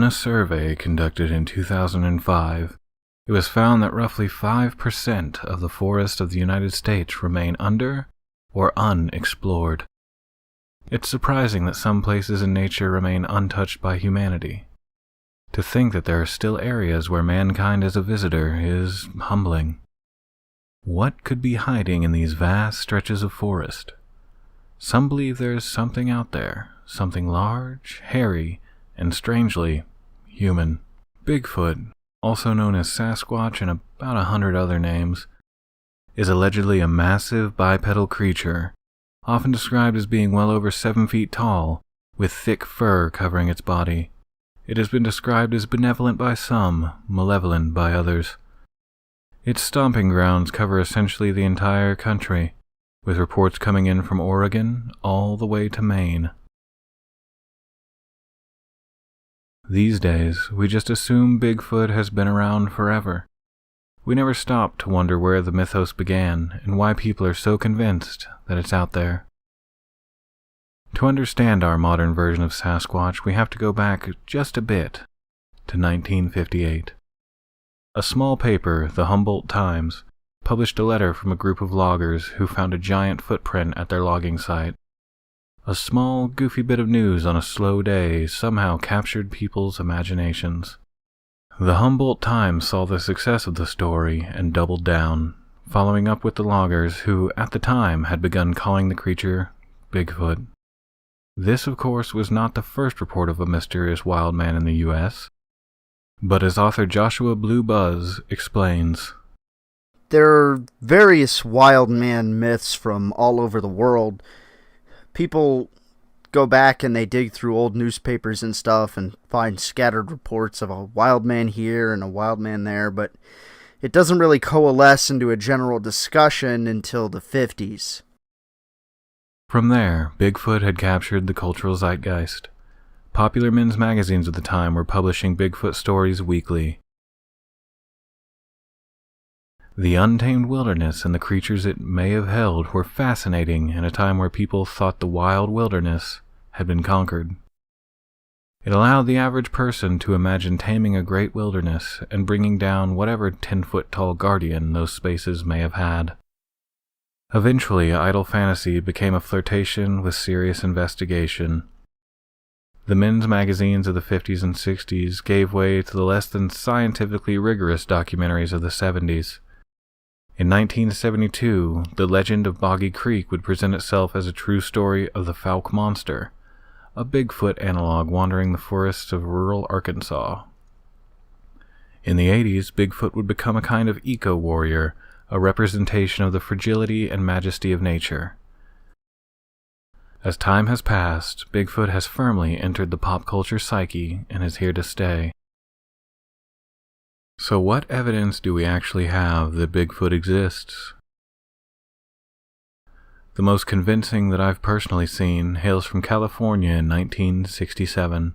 In a survey conducted in 2005, it was found that roughly 5% of the forests of the United States remain under or unexplored. It's surprising that some places in nature remain untouched by humanity. To think that there are still areas where mankind is a visitor is humbling. What could be hiding in these vast stretches of forest? Some believe there is something out there, something large, hairy, and strangely human. Bigfoot, also known as Sasquatch and about 100 other names, is allegedly a massive bipedal creature, often described as being well over 7 feet tall, with thick fur covering its body. It has been described as benevolent by some, malevolent by others. Its stomping grounds cover essentially the entire country, with reports coming in from Oregon all the way to Maine. These days, we just assume Bigfoot has been around forever. We never stop to wonder where the mythos began and why people are so convinced that it's out there. To understand our modern version of Sasquatch, we have to go back just a bit to 1958. A small paper, the Humboldt Times, published a letter from a group of loggers who found a giant footprint at their logging site. A small, goofy bit of news on a slow day somehow captured people's imaginations. The Humboldt Times saw the success of the story and doubled down, following up with the loggers who, at the time, had begun calling the creature Bigfoot. This, of course, was not the first report of a mysterious wild man in the U.S., but as author Joshua Blue Buzz explains, there are various wild man myths from all over the world. People go back and they dig through old newspapers and stuff and find scattered reports of a wild man here and a wild man there, but it doesn't really coalesce into a general discussion until the 50s. From there, Bigfoot had captured the cultural zeitgeist. Popular men's magazines at the time were publishing Bigfoot stories weekly. The untamed wilderness and the creatures it may have held were fascinating in a time where people thought the wild wilderness had been conquered. It allowed the average person to imagine taming a great wilderness and bringing down whatever 10-foot-tall guardian those spaces may have had. Eventually, idle fantasy became a flirtation with serious investigation. The men's magazines of the 50s and 60s gave way to the less than scientifically rigorous documentaries of the 70s. In 1972, the legend of Boggy Creek would present itself as a true story of the Fouke Monster, a Bigfoot analog wandering the forests of rural Arkansas. In the 80s, Bigfoot would become a kind of eco-warrior, a representation of the fragility and majesty of nature. As time has passed, Bigfoot has firmly entered the pop culture psyche and is here to stay. So what evidence do we actually have that Bigfoot exists? The most convincing that I've personally seen hails from California in 1967.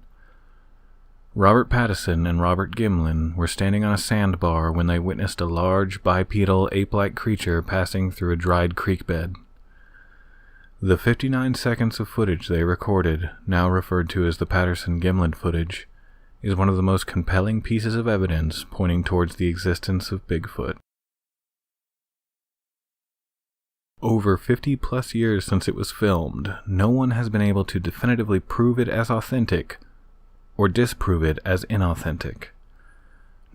Robert Pattinson and Robert Gimlin were standing on a sandbar when they witnessed a large bipedal ape-like creature passing through a dried creek bed. The 59 seconds of footage they recorded, now referred to as the Patterson-Gimlin footage, is one of the most compelling pieces of evidence pointing towards the existence of Bigfoot. Over 50-plus years since it was filmed, no one has been able to definitively prove it as authentic or disprove it as inauthentic.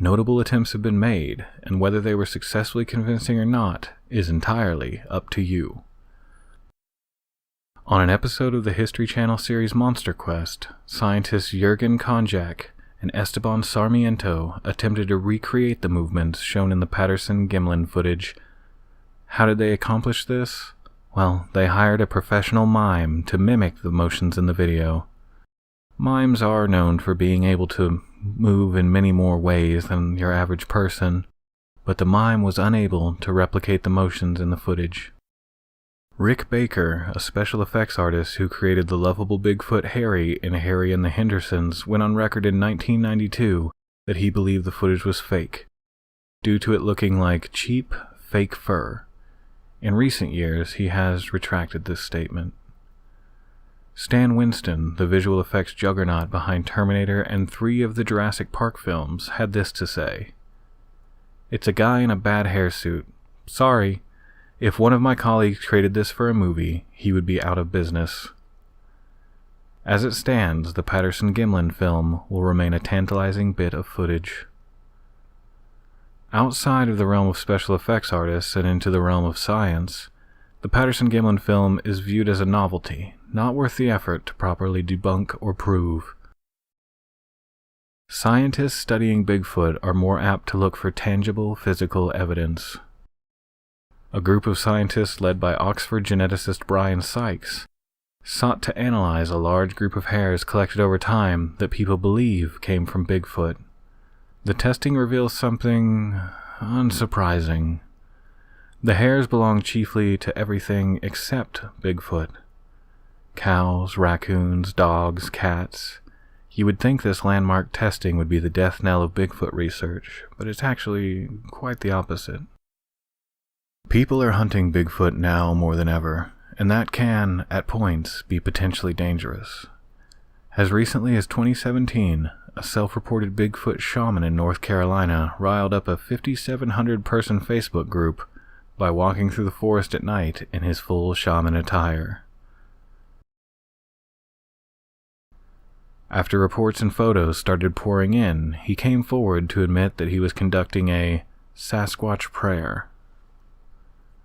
Notable attempts have been made, and whether they were successfully convincing or not is entirely up to you. On an episode of the History Channel series Monster Quest, scientists Jürgen Konjak and Esteban Sarmiento attempted to recreate the movements shown in the Patterson-Gimlin footage. How did they accomplish this? Well, they hired a professional mime to mimic the motions in the video. Mimes are known for being able to move in many more ways than your average person, but the mime was unable to replicate the motions in the footage. Rick Baker, a special effects artist who created the lovable Bigfoot Harry in Harry and the Hendersons, went on record in 1992 that he believed the footage was fake, due to it looking like cheap, fake fur. In recent years, he has retracted this statement. Stan Winston, the visual effects juggernaut behind Terminator and 3 of the Jurassic Park films, had this to say. "It's a guy in a bad hairsuit. Sorry. If one of my colleagues created this for a movie, he would be out of business." As it stands, the Patterson-Gimlin film will remain a tantalizing bit of footage. Outside of the realm of special effects artists and into the realm of science, the Patterson-Gimlin film is viewed as a novelty, not worth the effort to properly debunk or prove. Scientists studying Bigfoot are more apt to look for tangible physical evidence. A group of scientists led by Oxford geneticist Brian Sykes sought to analyze a large group of hairs collected over time that people believe came from Bigfoot. The testing reveals something unsurprising. The hairs belong chiefly to everything except Bigfoot. Cows, raccoons, dogs, cats. You would think this landmark testing would be the death knell of Bigfoot research, but it's actually quite the opposite. People are hunting Bigfoot now more than ever, and that can, at points, be potentially dangerous. As recently as 2017, a self-reported Bigfoot shaman in North Carolina riled up a 5,700-person Facebook group by walking through the forest at night in his full shaman attire. After reports and photos started pouring in, he came forward to admit that he was conducting a Sasquatch prayer.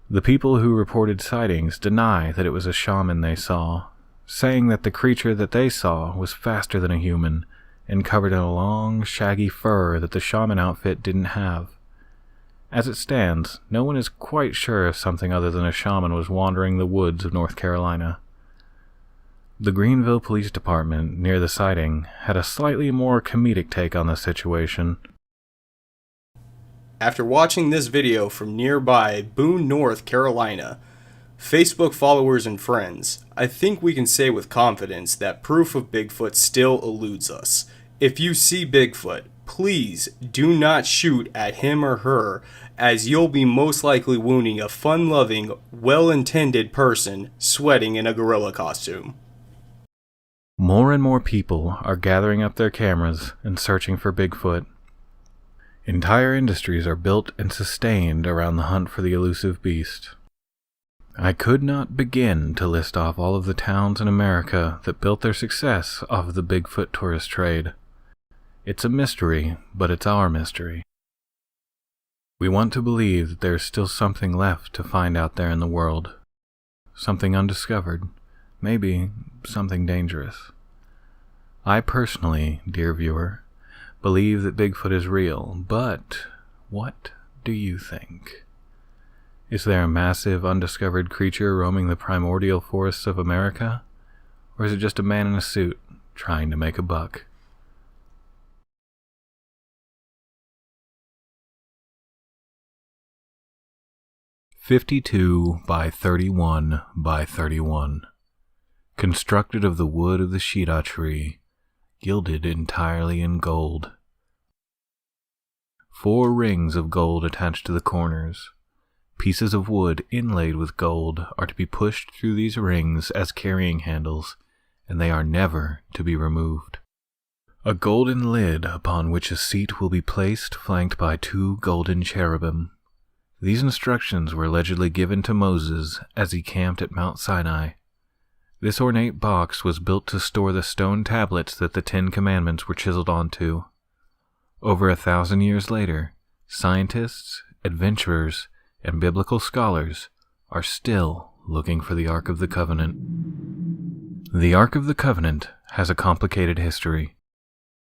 The people who reported sightings deny that it was a shaman they saw, saying that the creature that they saw was faster than a human and covered in a long, shaggy fur that the shaman outfit didn't have. As it stands, no one is quite sure if something other than a shaman was wandering the woods of North Carolina. The Greenville Police Department, near the sighting, had a slightly more comedic take on the situation. After watching this video from nearby Boone, North Carolina, Facebook followers and friends, I think we can say with confidence that proof of Bigfoot still eludes us. If you see Bigfoot, please do not shoot at him or her, as you'll be most likely wounding a fun-loving, well-intended person sweating in a gorilla costume. More and more people are gathering up their cameras and searching for Bigfoot. Entire industries are built and sustained around the hunt for the elusive beast. I could not begin to list off all of the towns in America that built their success off of the Bigfoot tourist trade. It's a mystery, but it's our mystery. We want to believe that there's still something left to find out there in the world. Something undiscovered. Maybe something dangerous. I personally, dear viewer, believe that Bigfoot is real, but what do you think? Is there a massive undiscovered creature roaming the primordial forests of America? Or is it just a man in a suit trying to make a buck? "52 by 31 by 31. Constructed of the wood of the Shida tree, gilded entirely in gold. 4 rings of gold attached to the corners. Pieces of wood inlaid with gold are to be pushed through these rings as carrying handles, and they are never to be removed. A golden lid upon which a seat will be placed, flanked by 2 golden cherubim. These instructions were allegedly given to Moses as he camped at Mount Sinai. This ornate box was built to store the stone tablets that the 10 Commandments were chiseled onto. Over 1,000 years later, scientists, adventurers, and biblical scholars are still looking for the Ark of the Covenant. The Ark of the Covenant has a complicated history.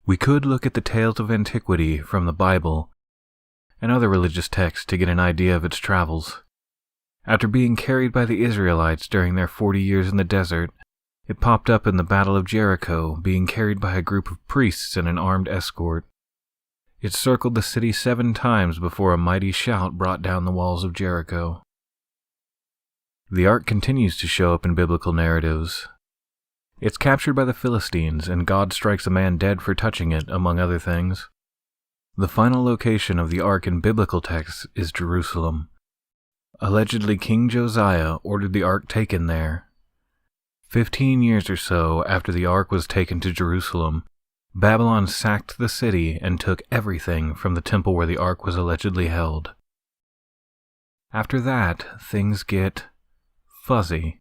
We could look at the tales of antiquity from the Bible and other religious texts to get an idea of its travels. After being carried by the Israelites during their 40 years in the desert, it popped up in the Battle of Jericho, being carried by a group of priests and an armed escort. It circled the city 7 times before a mighty shout brought down the walls of Jericho. The Ark continues to show up in biblical narratives. It's captured by the Philistines, and God strikes a man dead for touching it, among other things. The final location of the Ark in biblical texts is Jerusalem. Allegedly, King Josiah ordered the Ark taken there. 15 years or so after the Ark was taken to Jerusalem, Babylon sacked the city and took everything from the temple where the Ark was allegedly held. After that, things get fuzzy.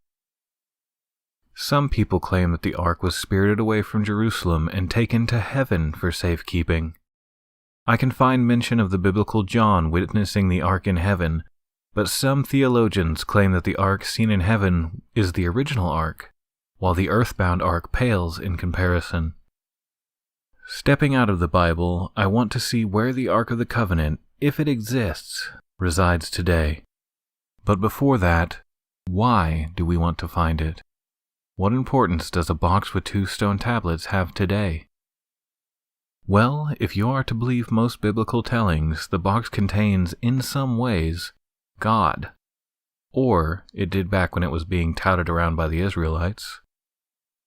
Some people claim that the Ark was spirited away from Jerusalem and taken to heaven for safekeeping. I can find mention of the biblical John witnessing the Ark in heaven, but some theologians claim that the Ark seen in heaven is the original Ark, while the earthbound Ark pales in comparison. Stepping out of the Bible, I want to see where the Ark of the Covenant, if it exists, resides today. But before that, why do we want to find it? What importance does a box with 2 stone tablets have today? Well, if you are to believe most biblical tellings, the box contains, in some ways, God. Or it did back when it was being touted around by the Israelites.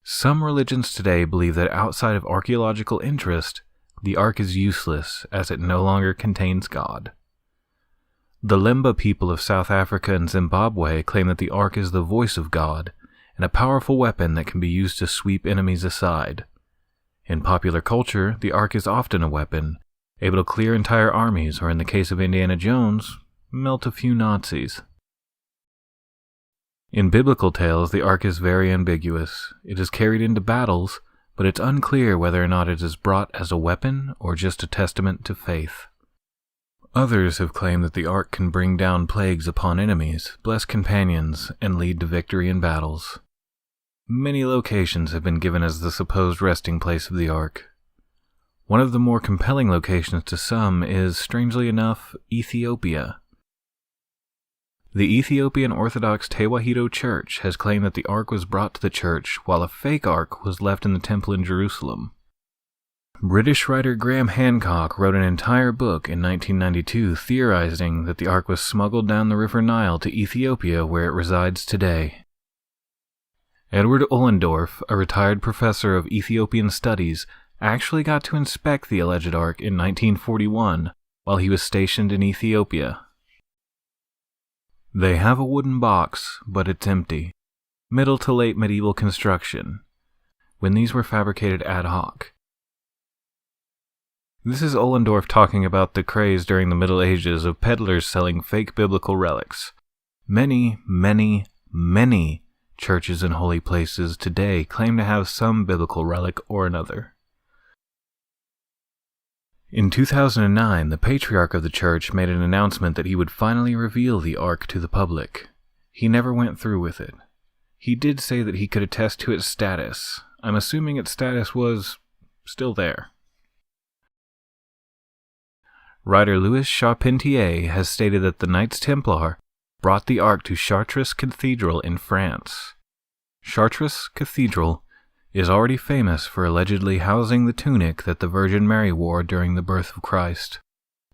Some religions today believe that outside of archaeological interest, the Ark is useless as it no longer contains God. The Lemba people of South Africa and Zimbabwe claim that the Ark is the voice of God and a powerful weapon that can be used to sweep enemies aside. In popular culture, the Ark is often a weapon, able to clear entire armies, or in the case of Indiana Jones, melt a few Nazis. In biblical tales, the Ark is very ambiguous. It is carried into battles, but it's unclear whether or not it is brought as a weapon or just a testament to faith. Others have claimed that the Ark can bring down plagues upon enemies, bless companions, and lead to victory in battles. Many locations have been given as the supposed resting place of the Ark. One of the more compelling locations to some is, strangely enough, Ethiopia. The Ethiopian Orthodox Tewahedo Church has claimed that the Ark was brought to the church while a fake Ark was left in the temple in Jerusalem. British writer Graham Hancock wrote an entire book in 1992 theorizing that the Ark was smuggled down the River Nile to Ethiopia where it resides today. Edward Ollendorf, a retired professor of Ethiopian studies, actually got to inspect the alleged Ark in 1941 while he was stationed in Ethiopia. They have a wooden box, but it's empty. Middle to late medieval construction, when these were fabricated ad hoc. This is Ollendorf talking about the craze during the Middle Ages of peddlers selling fake biblical relics. Many churches and holy places today claim to have some biblical relic or another. In 2009, the patriarch of the church made an announcement that he would finally reveal the Ark to the public. He never went through with it. He did say that he could attest to its status. I'm assuming its status was still there. Writer Louis Charpentier has stated that the Knights Templar brought the Ark to Chartres Cathedral in France. Chartres Cathedral is already famous for allegedly housing the tunic that the Virgin Mary wore during the birth of Christ.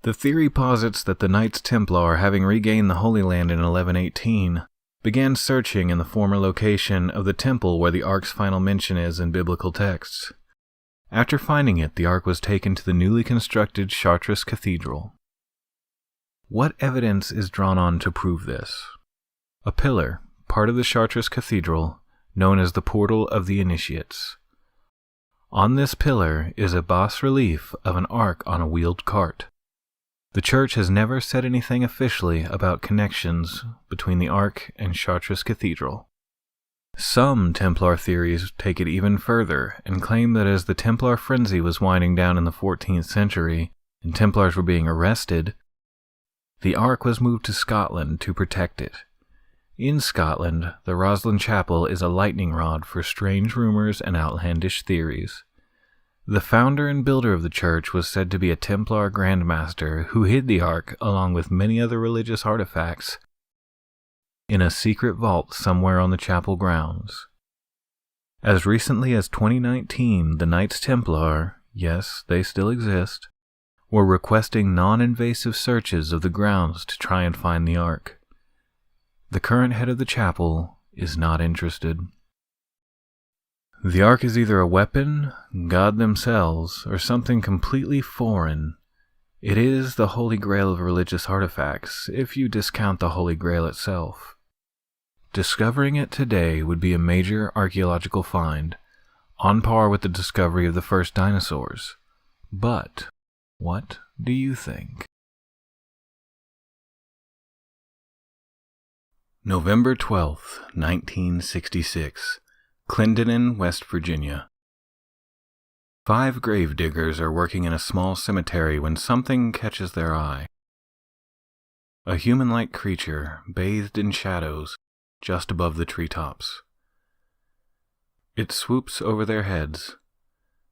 The theory posits that the Knights Templar, having regained the Holy Land in 1118, began searching in the former location of the temple where the Ark's final mention is in biblical texts. After finding it, the Ark was taken to the newly constructed Chartres Cathedral. What evidence is drawn on to prove this? A pillar, part of the Chartres Cathedral, known as the Portal of the Initiates. On this pillar is a bas-relief of an Ark on a wheeled cart. The church has never said anything officially about connections between the Ark and Chartres Cathedral. Some Templar theories take it even further and claim that as the Templar frenzy was winding down in the 14th century and Templars were being arrested, the Ark was moved to Scotland to protect it. In Scotland, the Roslin Chapel is a lightning rod for strange rumors and outlandish theories. The founder and builder of the church was said to be a Templar Grandmaster who hid the Ark, along with many other religious artifacts, in a secret vault somewhere on the chapel grounds. As recently as 2019, the Knights Templar, yes, they still exist, were requesting non-invasive searches of the grounds to try and find the Ark. The current head of the chapel is not interested. The Ark is either a weapon, God themselves, or something completely foreign. It is the Holy Grail of religious artifacts, if you discount the Holy Grail itself. Discovering it today would be a major archaeological find, on par with the discovery of the first dinosaurs. But what do you think? November 12th, 1966, Clendenin, West Virginia. 5 grave diggers are working in a small cemetery when something catches their eye. A human-like creature bathed in shadows just above the treetops. It swoops over their heads.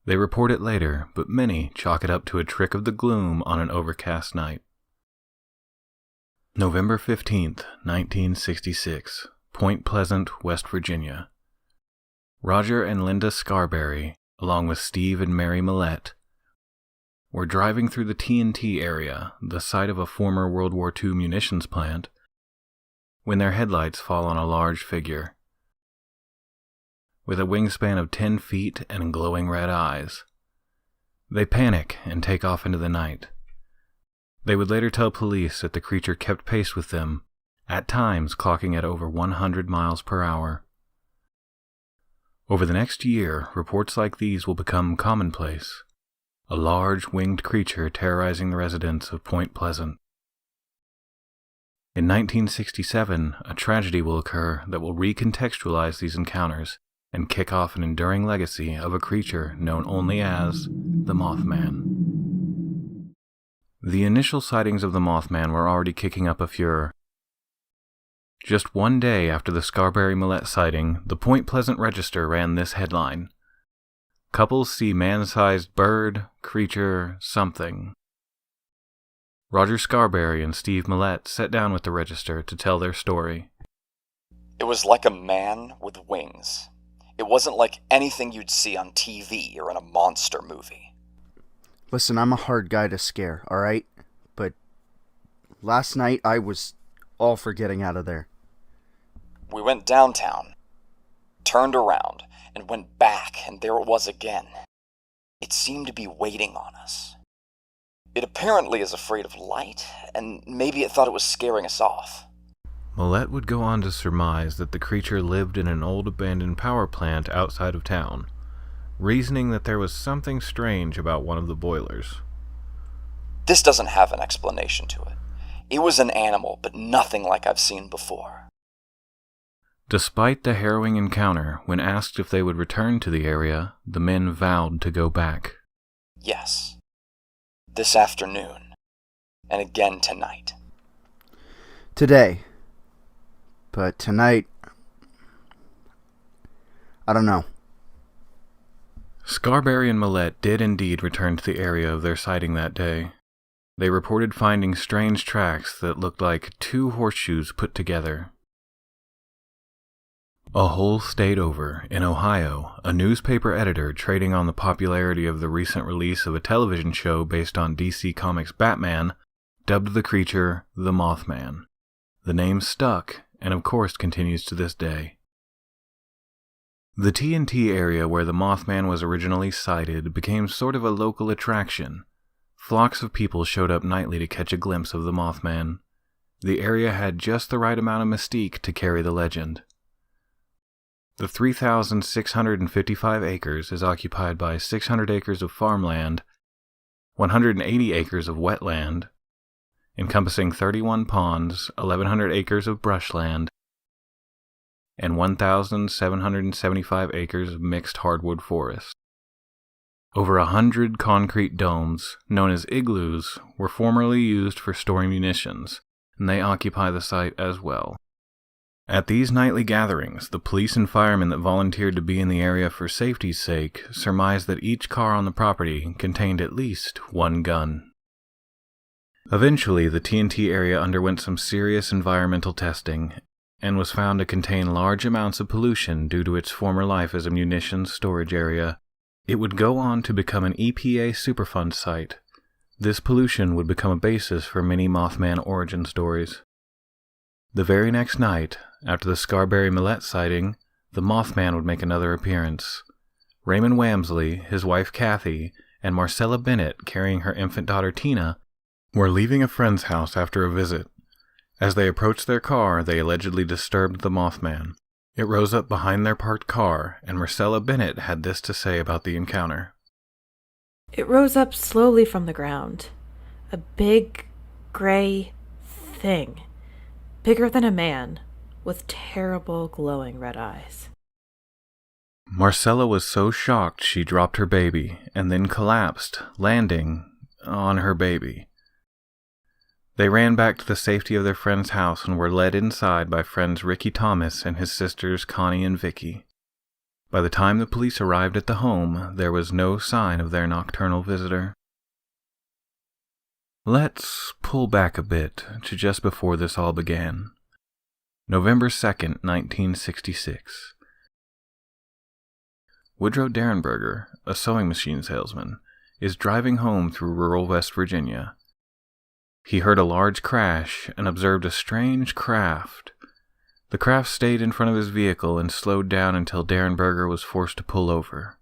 They report it later, but many chalk it up to a trick of the gloom on an overcast night. November 15th, 1966, Point Pleasant, West Virginia. Roger and Linda Scarberry, along with Steve and Mary Millette, were driving through the TNT area, the site of a former World War II munitions plant, when their headlights fall on a large figure. With a wingspan of 10 feet and glowing red eyes. They panic and take off into the night. They would later tell police that the creature kept pace with them, at times clocking at over 100 miles per hour. Over the next year, reports like these will become commonplace. A large winged creature terrorizing the residents of Point Pleasant. In 1967, a tragedy will occur that will recontextualize these encounters and kick off an enduring legacy of a creature known only as the Mothman. The initial sightings of the Mothman were already kicking up a furor. Just one day after the Scarberry-Millette sighting, the Point Pleasant Register ran this headline: "Couples see man-sized bird, creature, something." Roger Scarberry and Steve Millette sat down with the Register to tell their story. It was like a man with wings. It wasn't like anything you'd see on TV or in a monster movie. Listen, I'm a hard guy to scare, alright? But last night I was all for getting out of there. We went downtown, turned around, and went back, and there it was again. It seemed to be waiting on us. It apparently is afraid of light, and maybe it thought it was scaring us off. Millette would go on to surmise that the creature lived in an old abandoned power plant outside of town, reasoning that there was something strange about one of the boilers. This doesn't have an explanation to it. It was an animal, but nothing like I've seen before. Despite the harrowing encounter, when asked if they would return to the area, the men vowed to go back. Yes. This afternoon. And again tonight. Today. But tonight, I don't know. Scarberry and Millette did indeed return to the area of their sighting that day. They reported finding strange tracks that looked like 2 horseshoes put together. A whole state over, in Ohio, a newspaper editor trading on the popularity of the recent release of a television show based on DC Comics' Batman dubbed the creature the Mothman. The name stuck, and of course continues to this day. The TNT area where the Mothman was originally sighted became sort of a local attraction. Flocks of people showed up nightly to catch a glimpse of the Mothman. The area had just the right amount of mystique to carry the legend. The 3,655 acres is occupied by 600 acres of farmland, 180 acres of wetland, encompassing 31 ponds, 1,100 acres of brushland, and 1,775 acres of mixed hardwood forest. Over 100 concrete domes, known as igloos, were formerly used for storing munitions, and they occupy the site as well. At these nightly gatherings, the police and firemen that volunteered to be in the area for safety's sake surmised that each car on the property contained at least 1 gun. Eventually, the TNT area underwent some serious environmental testing and was found to contain large amounts of pollution due to its former life as a munitions storage area. It would go on to become an EPA Superfund site. This pollution would become a basis for many Mothman origin stories. The very next night, after the Scarberry-Millette sighting, the Mothman would make another appearance. Raymond Wamsley, his wife Kathy, and Marcella Bennett, carrying her infant daughter Tina, were leaving a friend's house after a visit. As they approached their car, they allegedly disturbed the Mothman. It rose up behind their parked car, and Marcella Bennett had this to say about the encounter. It rose up slowly from the ground. A big, gray thing. Bigger than a man, with terrible glowing red eyes. Marcella was so shocked she dropped her baby, and then collapsed, landing on her baby. They ran back to the safety of their friend's house and were led inside by friends Ricky Thomas and his sisters Connie and Vicky. By the time the police arrived at the home, there was no sign of their nocturnal visitor. Let's pull back a bit to just before this all began. November 2nd, 1966. Woodrow Derenberger, a sewing machine salesman, is driving home through rural West Virginia. He heard a large crash and observed a strange craft. The craft stayed in front of his vehicle and slowed down until Derenberger was forced to pull over.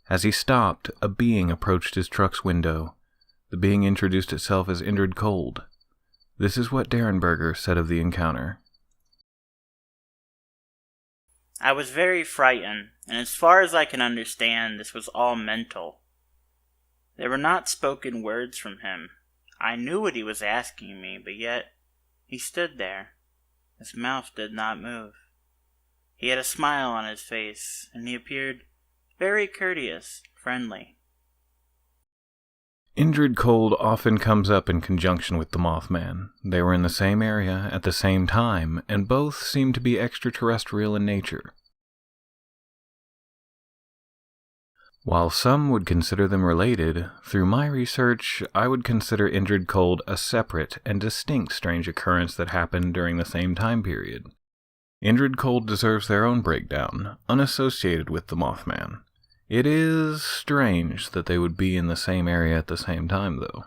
As he stopped, a being approached his truck's window. The being introduced itself as Indrid Cold. This is what Derenberger said of the encounter. I was very frightened, and as far as I can understand, this was all mental. There were not spoken words from him. I knew what he was asking me, but yet he stood there. His mouth did not move. He had a smile on his face, and he appeared very courteous, friendly. Indrid Cold often comes up in conjunction with the Mothman. They were in the same area at the same time, and both seem to be extraterrestrial in nature. While some would consider them related, through my research, I would consider Indrid Cold a separate and distinct strange occurrence that happened during the same time period. Indrid Cold deserves their own breakdown, unassociated with the Mothman. It is strange that they would be in the same area at the same time, though.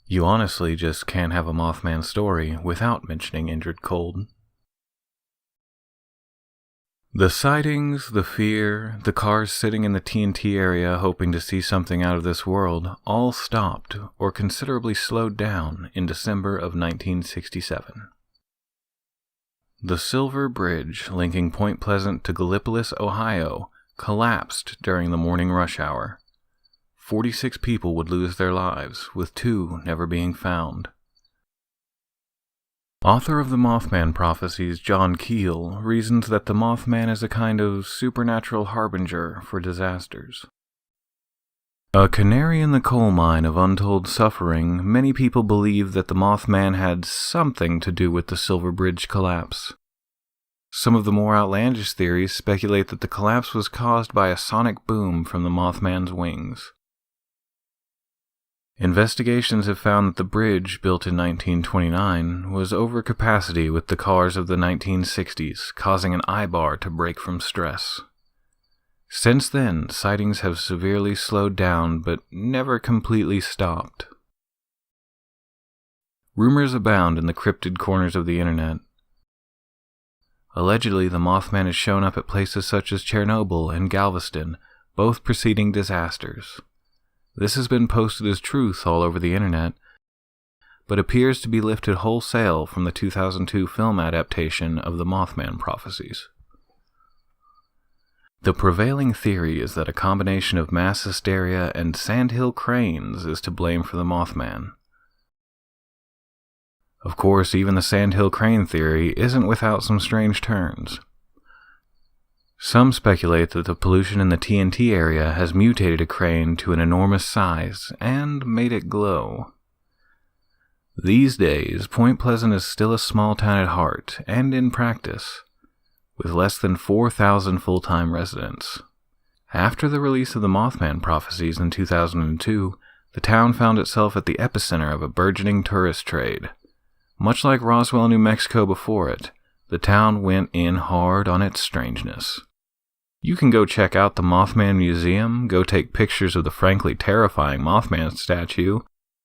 You honestly just can't have a Mothman story without mentioning Indrid Cold. The sightings, the fear, the cars sitting in the TNT area hoping to see something out of this world all stopped or considerably slowed down in December of 1967. The Silver Bridge linking Point Pleasant to Gallipolis, Ohio, collapsed during the morning rush hour. 46 people would lose their lives, with 2 never being found. Author of the Mothman prophecies, John Keel, reasons that the Mothman is a kind of supernatural harbinger for disasters. A canary in the coal mine of untold suffering, many people believe that the Mothman had something to do with the Silver Bridge collapse. Some of the more outlandish theories speculate that the collapse was caused by a sonic boom from the Mothman's wings. Investigations have found that the bridge, built in 1929, was over capacity with the cars of the 1960s, causing an eye-bar to break from stress. Since then, sightings have severely slowed down, but never completely stopped. Rumors abound in the cryptid corners of the internet. Allegedly, the Mothman has shown up at places such as Chernobyl and Galveston, both preceding disasters. This has been posted as truth all over the internet, but appears to be lifted wholesale from the 2002 film adaptation of the Mothman prophecies. The prevailing theory is that a combination of mass hysteria and sandhill cranes is to blame for the Mothman. Of course, even the sandhill crane theory isn't without some strange turns. Some speculate that the pollution in the TNT area has mutated a crane to an enormous size and made it glow. These days, Point Pleasant is still a small town at heart and in practice, with less than 4,000 full-time residents. After the release of the Mothman prophecies in 2002, the town found itself at the epicenter of a burgeoning tourist trade. Much like Roswell, New Mexico before it, the town went in hard on its strangeness. You can go check out the Mothman Museum, go take pictures of the frankly terrifying Mothman statue,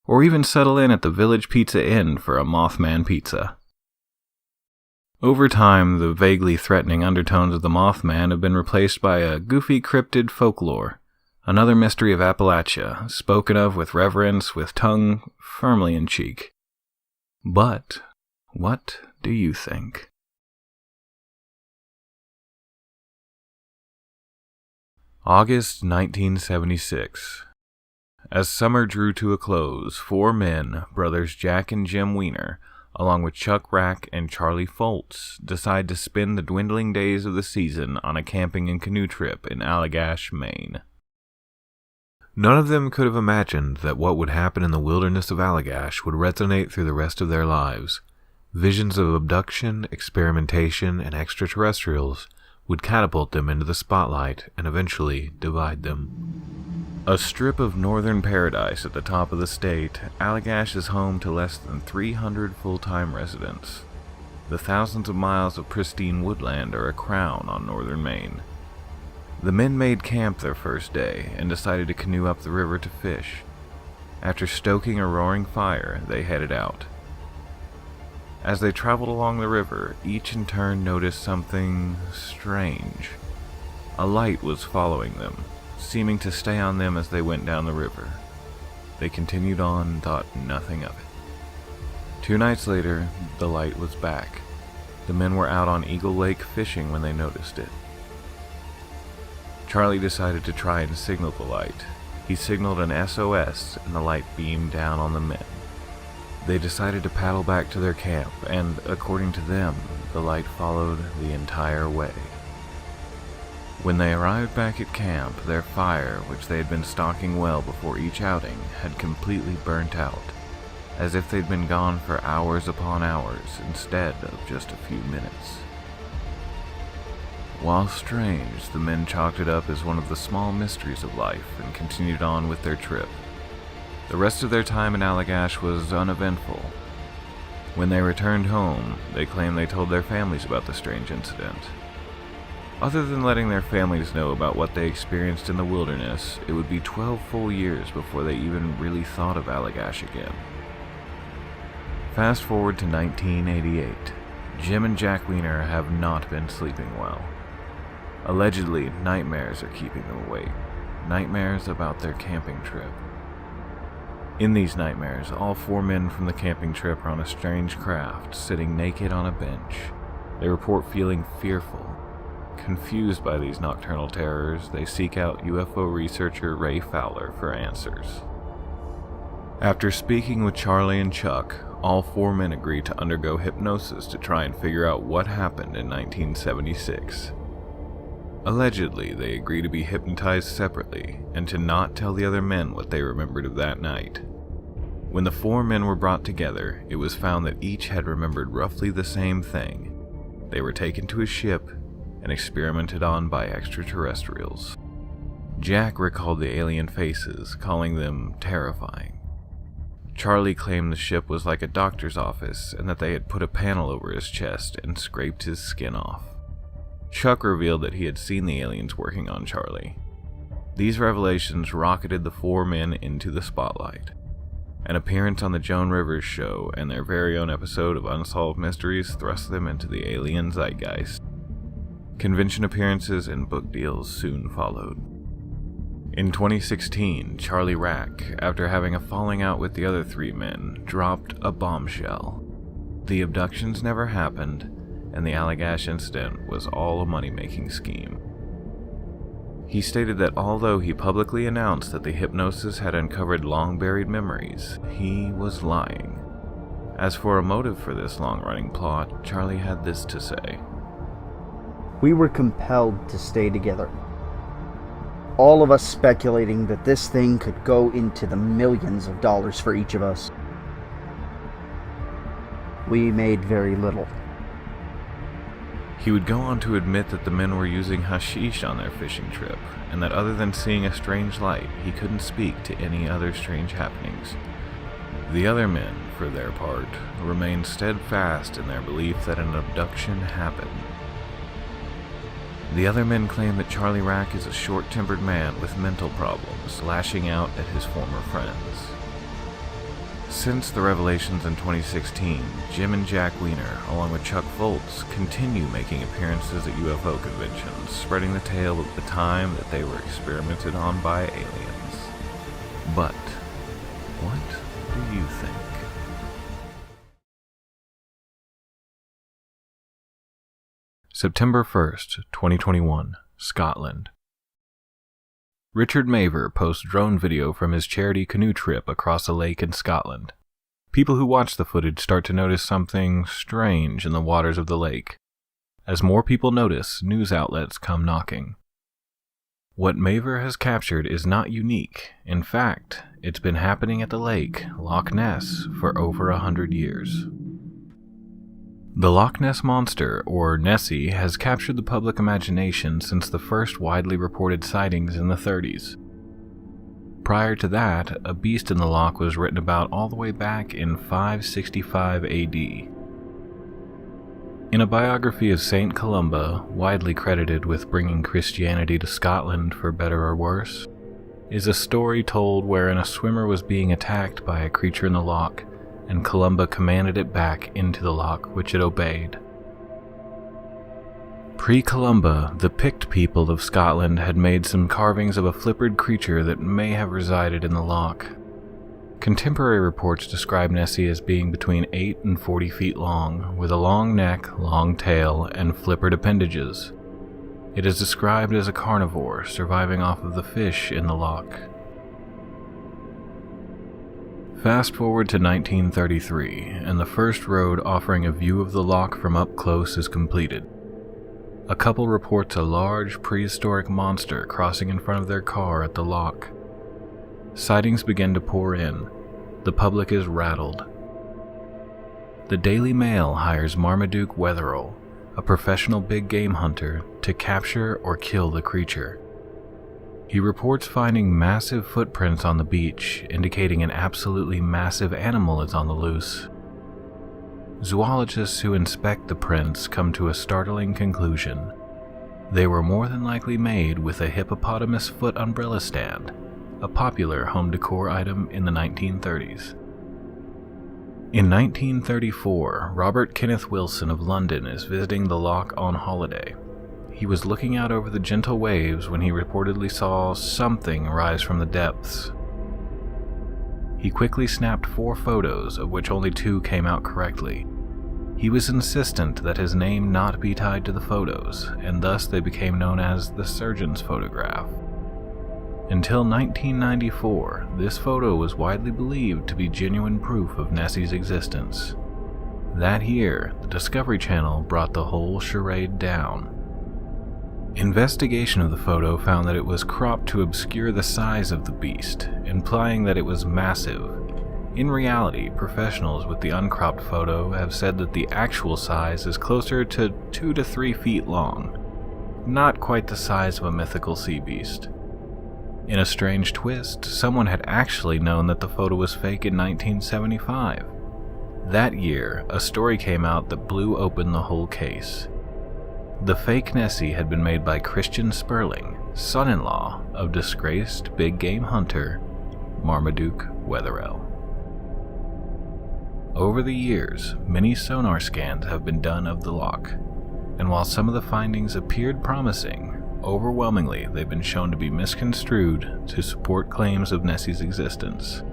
or even settle in at the Village Pizza Inn for a Mothman pizza. Over time, the vaguely threatening undertones of the Mothman have been replaced by a goofy cryptid folklore, another mystery of Appalachia, spoken of with reverence, with tongue firmly in cheek. But What do you think? August 1976. As summer drew to a close, 4 men, brothers Jack and Jim Weiner, along with Chuck Rack and Charlie Foltz, decide to spend the dwindling days of the season on a camping and canoe trip in Allagash, Maine. None of them could have imagined that what would happen in the wilderness of Allagash would resonate through the rest of their lives. Visions of abduction, experimentation, and extraterrestrials would catapult them into the spotlight and eventually divide them. A strip of northern paradise at the top of the state, Allagash is home to less than 300 full-time residents. The thousands of miles of pristine woodland are a crown on northern Maine. The men made camp their first day and decided to canoe up the river to fish. After stoking a roaring fire, they headed out. As they traveled along the river, each in turn noticed something strange. A light was following them, seeming to stay on them as they went down the river. They continued on and thought nothing of it. 2 nights later, the light was back. The men were out on Eagle Lake fishing when they noticed it. Charlie decided to try and signal the light. He signaled an SOS and the light beamed down on the men. They decided to paddle back to their camp, and according to them, the light followed the entire way. When they arrived back at camp, their fire, which they had been stalking well before each outing, had completely burnt out, as if they'd been gone for hours upon hours instead of just a few minutes. While strange, the men chalked it up as one of the small mysteries of life and continued on with their trip. The rest of their time in Allagash was uneventful. When they returned home, they claimed they told their families about the strange incident. Other than letting their families know about what they experienced in the wilderness, it would be 12 full years before they even really thought of Allagash again. Fast forward to 1988. Jim and Jack Weiner have not been sleeping well. Allegedly, nightmares are keeping them awake. Nightmares about their camping trip. In these nightmares, all 4 men from the camping trip are on a strange craft, sitting naked on a bench. They report feeling fearful. Confused by these nocturnal terrors, they seek out UFO researcher Ray Fowler for answers. After speaking with Charlie and Chuck, all 4 men agree to undergo hypnosis to try and figure out what happened in 1976. Allegedly, they agree to be hypnotized separately and to not tell the other men what they remembered of that night. When the 4 men were brought together, it was found that each had remembered roughly the same thing. They were taken to a ship and experimented on by extraterrestrials. Jack recalled the alien faces, calling them terrifying. Charlie claimed the ship was like a doctor's office and that they had put a panel over his chest and scraped his skin off. Chuck revealed that he had seen the aliens working on Charlie. These revelations rocketed the 4 men into the spotlight. An appearance on the Joan Rivers show and their very own episode of Unsolved Mysteries thrust them into the alien zeitgeist. Convention appearances and book deals soon followed. In 2016, Charlie Rack, after having a falling out with the other 3 men, dropped a bombshell. The abductions never happened, and the Allagash Incident was all a money-making scheme. He stated that although he publicly announced that the hypnosis had uncovered long-buried memories, he was lying. As for a motive for this long-running plot, Charlie had this to say. We were compelled to stay together. All of us speculating that this thing could go into the millions of dollars for each of us. We made very little. He would go on to admit that the men were using hashish on their fishing trip, and that other than seeing a strange light, he couldn't speak to any other strange happenings. The other men, for their part, remained steadfast in their belief that an abduction happened. The other men claim that Charlie Rack is a short-tempered man with mental problems, lashing out at his former friends. Since the revelations in 2016, Jim and Jack Weiner, along with Chuck Foltz, continue making appearances at UFO conventions, spreading the tale of the time that they were experimented on by aliens. But what do you think? September 1st, 2021, Scotland. Richard Maver posts drone video from his charity canoe trip across a lake in Scotland. People who watch the footage start to notice something strange in the waters of the lake. As more people notice, news outlets come knocking. What Maver has captured is not unique. In fact, it's been happening at the lake, Loch Ness, for over 100 years. The Loch Ness Monster, or Nessie, has captured the public imagination since the first widely reported sightings in the 30s. Prior to that, a beast in the loch was written about all the way back in 565 AD. In a biography of Saint Columba, widely credited with bringing Christianity to Scotland for better or worse, is a story told wherein a swimmer was being attacked by a creature in the loch, and Columba commanded it back into the loch, which it obeyed. Pre-Columba, the Pict people of Scotland had made some carvings of a flippered creature that may have resided in the loch. Contemporary reports describe Nessie as being between 8 and 40 feet long, with a long neck, long tail, and flippered appendages. It is described as a carnivore, surviving off of the fish in the loch. Fast forward to 1933, and the first road offering a view of the loch from up close is completed. A couple reports a large prehistoric monster crossing in front of their car at the loch. Sightings begin to pour in. The public is rattled. The Daily Mail hires Marmaduke Wetherell, a professional big game hunter, to capture or kill the creature. He reports finding massive footprints on the beach, indicating an absolutely massive animal is on the loose. Zoologists who inspect the prints come to a startling conclusion. They were more than likely made with a hippopotamus foot umbrella stand, a popular home decor item in the 1930s. In 1934, Robert Kenneth Wilson of London is visiting the loch on holiday. He was looking out over the gentle waves when he reportedly saw something rise from the depths. He quickly snapped 4 photos, of which only 2 came out correctly. He was insistent that his name not be tied to the photos, and thus they became known as the surgeon's photograph. Until 1994, this photo was widely believed to be genuine proof of Nessie's existence. That year, the Discovery Channel brought the whole charade down. Investigation of the photo found that it was cropped to obscure the size of the beast, implying that it was massive. In reality, professionals with the uncropped photo have said that the actual size is closer to 2 to 3 feet long, not quite the size of a mythical sea beast. In a strange twist, someone had actually known that the photo was fake in 1975. That year, a story came out that blew open the whole case. The fake Nessie had been made by Christian Sperling, son-in-law of disgraced big game hunter Marmaduke Wetherell. Over the years, many sonar scans have been done of the loch, and while some of the findings appeared promising, overwhelmingly they've been shown to be misconstrued to support claims of Nessie's existence.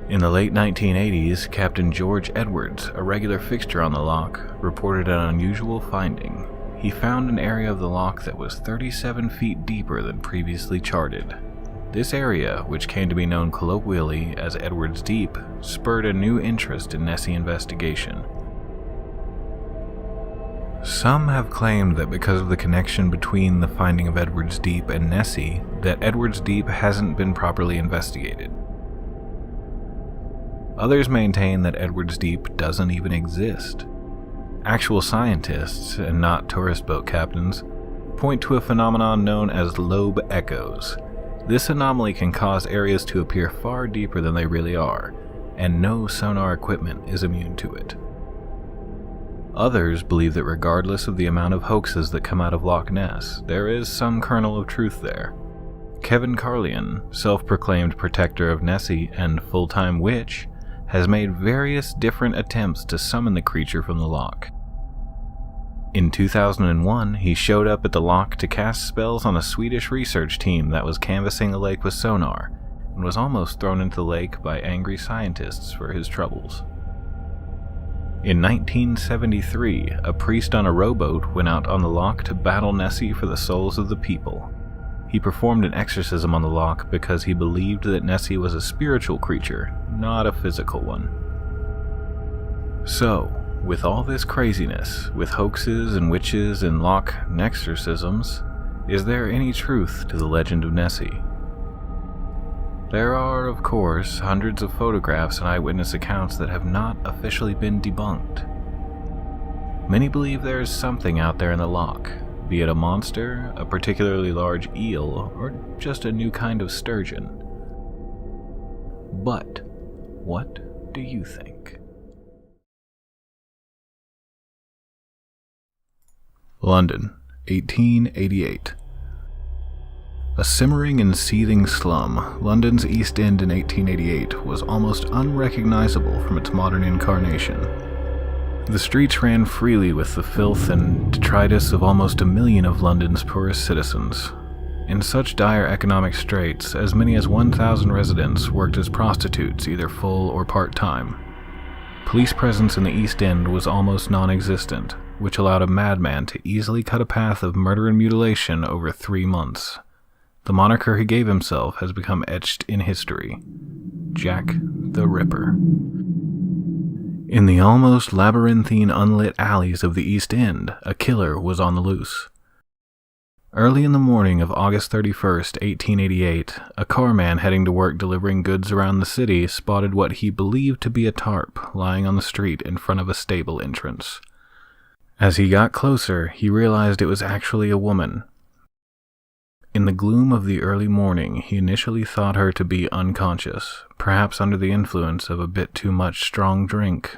In the late 1980s, Captain George Edwards, a regular fixture on the loch, reported an unusual finding. He found an area of the loch that was 37 feet deeper than previously charted. This area, which came to be known colloquially as Edwards Deep, spurred a new interest in Nessie investigation. Some have claimed that because of the connection between the finding of Edwards Deep and Nessie, that Edwards Deep hasn't been properly investigated. Others maintain that Edwards Deep doesn't even exist. Actual scientists, and not tourist boat captains, point to a phenomenon known as lobe echoes. This anomaly can cause areas to appear far deeper than they really are, and no sonar equipment is immune to it. Others believe that regardless of the amount of hoaxes that come out of Loch Ness, there is some kernel of truth there. Kevin Carlian, self-proclaimed protector of Nessie and full-time witch, has made various different attempts to summon the creature from the loch. In 2001, he showed up at the loch to cast spells on a Swedish research team that was canvassing the lake with sonar, and was almost thrown into the lake by angry scientists for his troubles. In 1973, a priest on a rowboat went out on the Loch to battle Nessie for the souls of the people. He performed an exorcism on the Loch because he believed that Nessie was a spiritual creature, not a physical one. So, with all this craziness, with hoaxes and witches and Loch exorcisms, is there any truth to the legend of Nessie? There are, of course, hundreds of photographs and eyewitness accounts that have not officially been debunked. Many believe there is something out there in the Loch, be it a monster, a particularly large eel, or just a new kind of sturgeon. But, what do you think? London, 1888. A simmering and seething slum, London's East End in 1888 was almost unrecognizable from its modern incarnation. The streets ran freely with the filth and detritus of almost 1 million of London's poorest citizens. In such dire economic straits, as many as 1,000 residents worked as prostitutes, either full or part-time. Police presence in the East End was almost non-existent, which allowed a madman to easily cut a path of murder and mutilation over 3 months. The moniker he gave himself has become etched in history: Jack the Ripper. In the almost labyrinthine unlit alleys of the East End, a killer was on the loose. Early in the morning of August 31st, 1888, a carman heading to work delivering goods around the city spotted what he believed to be a tarp lying on the street in front of a stable entrance. As he got closer, he realized it was actually a woman. In the gloom of the early morning, he initially thought her to be unconscious, perhaps under the influence of a bit too much strong drink.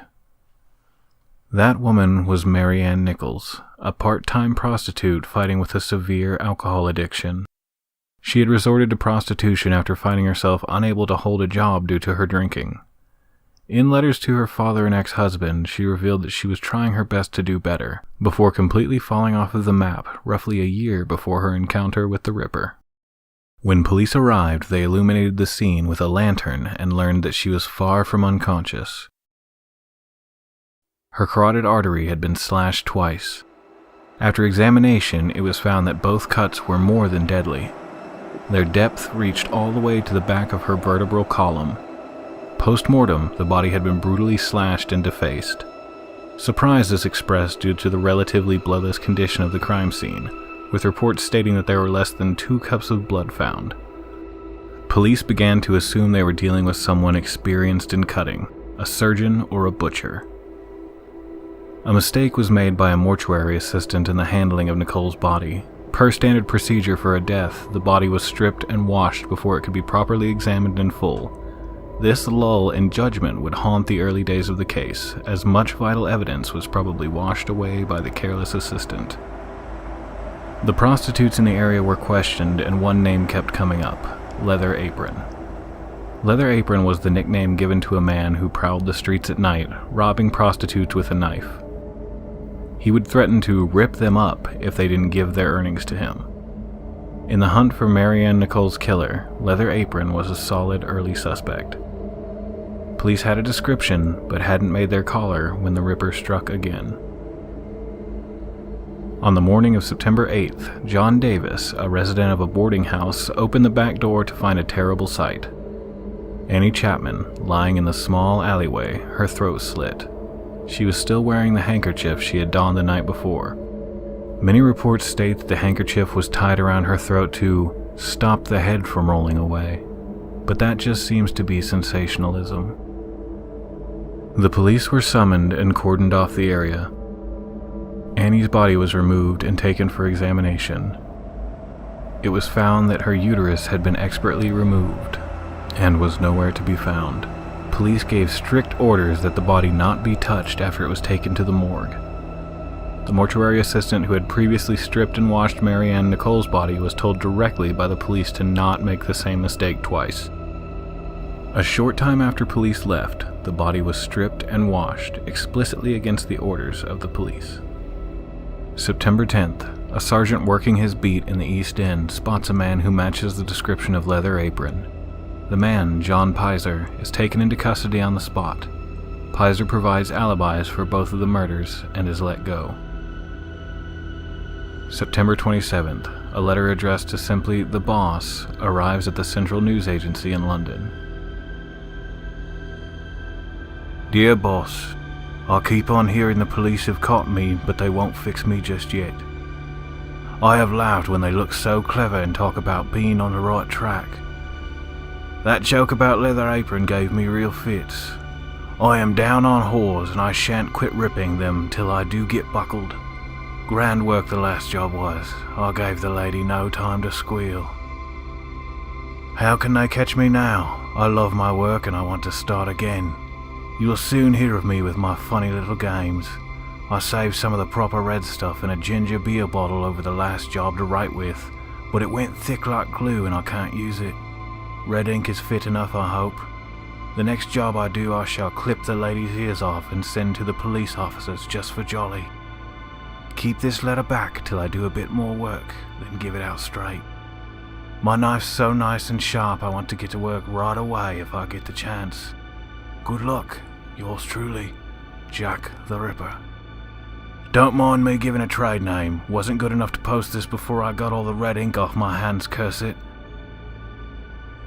That woman was Marianne Nichols, a part-time prostitute fighting with a severe alcohol addiction. She had resorted to prostitution after finding herself unable to hold a job due to her drinking. In letters to her father and ex-husband, she revealed that she was trying her best to do better, before completely falling off of the map roughly a year before her encounter with the Ripper. When police arrived, they illuminated the scene with a lantern and learned that she was far from unconscious. Her carotid artery had been slashed twice. After examination, it was found that both cuts were more than deadly. Their depth reached all the way to the back of her vertebral column. Post-mortem, the body had been brutally slashed and defaced. Surprise is expressed due to the relatively bloodless condition of the crime scene, with reports stating that there were less than 2 cups of blood found. Police began to assume they were dealing with someone experienced in cutting, a surgeon or a butcher. A mistake was made by a mortuary assistant in the handling of Nicole's body. Per standard procedure for a death, the body was stripped and washed before it could be properly examined in full. This lull in judgment would haunt the early days of the case, as much vital evidence was probably washed away by the careless assistant. The prostitutes in the area were questioned, and one name kept coming up: Leather Apron. Leather Apron was the nickname given to a man who prowled the streets at night, robbing prostitutes with a knife. He would threaten to rip them up if they didn't give their earnings to him. In the hunt for Marianne Nicole's killer, Leather Apron was a solid early suspect. Police had a description, but hadn't made their caller when the Ripper struck again. On the morning of September 8th, John Davis, a resident of a boarding house, opened the back door to find a terrible sight. Annie Chapman, lying in the small alleyway, her throat slit. She was still wearing the handkerchief she had donned the night before. Many reports state that the handkerchief was tied around her throat to stop the head from rolling away, but that just seems to be sensationalism. The police were summoned and cordoned off the area. Annie's body was removed and taken for examination. It was found that her uterus had been expertly removed and was nowhere to be found. Police gave strict orders that the body not be touched after it was taken to the morgue. The mortuary assistant who had previously stripped and washed Marianne Nicole's body was told directly by the police to not make the same mistake twice. A short time after police left, the body was stripped and washed, explicitly against the orders of the police. September 10th, a sergeant working his beat in the East End spots a man who matches the description of Leather Apron. The man, John Pizer, is taken into custody on the spot. Pizer provides alibis for both of the murders and is let go. September 27th, a letter addressed to simply the boss arrives at the Central News Agency in London. Dear boss, I keep on hearing the police have caught me, but they won't fix me just yet. I have laughed when they look so clever and talk about being on the right track. That joke about Leather Apron gave me real fits. I am down on whores and I shan't quit ripping them till I do get buckled. Grand work the last job was. I gave the lady no time to squeal. How can they catch me now? I love my work and I want to start again. You will soon hear of me with my funny little games. I saved some of the proper red stuff in a ginger beer bottle over the last job to write with, but it went thick like glue and I can't use it. Red ink is fit enough, I hope. The next job I do, I shall clip the lady's ears off and send to the police officers just for jolly. Keep this letter back till I do a bit more work, then give it out straight. My knife's so nice and sharp I want to get to work right away if I get the chance. Good luck, yours truly, Jack the Ripper. Don't mind me giving a trade name. Wasn't good enough to post this before I got all the red ink off my hands, curse it.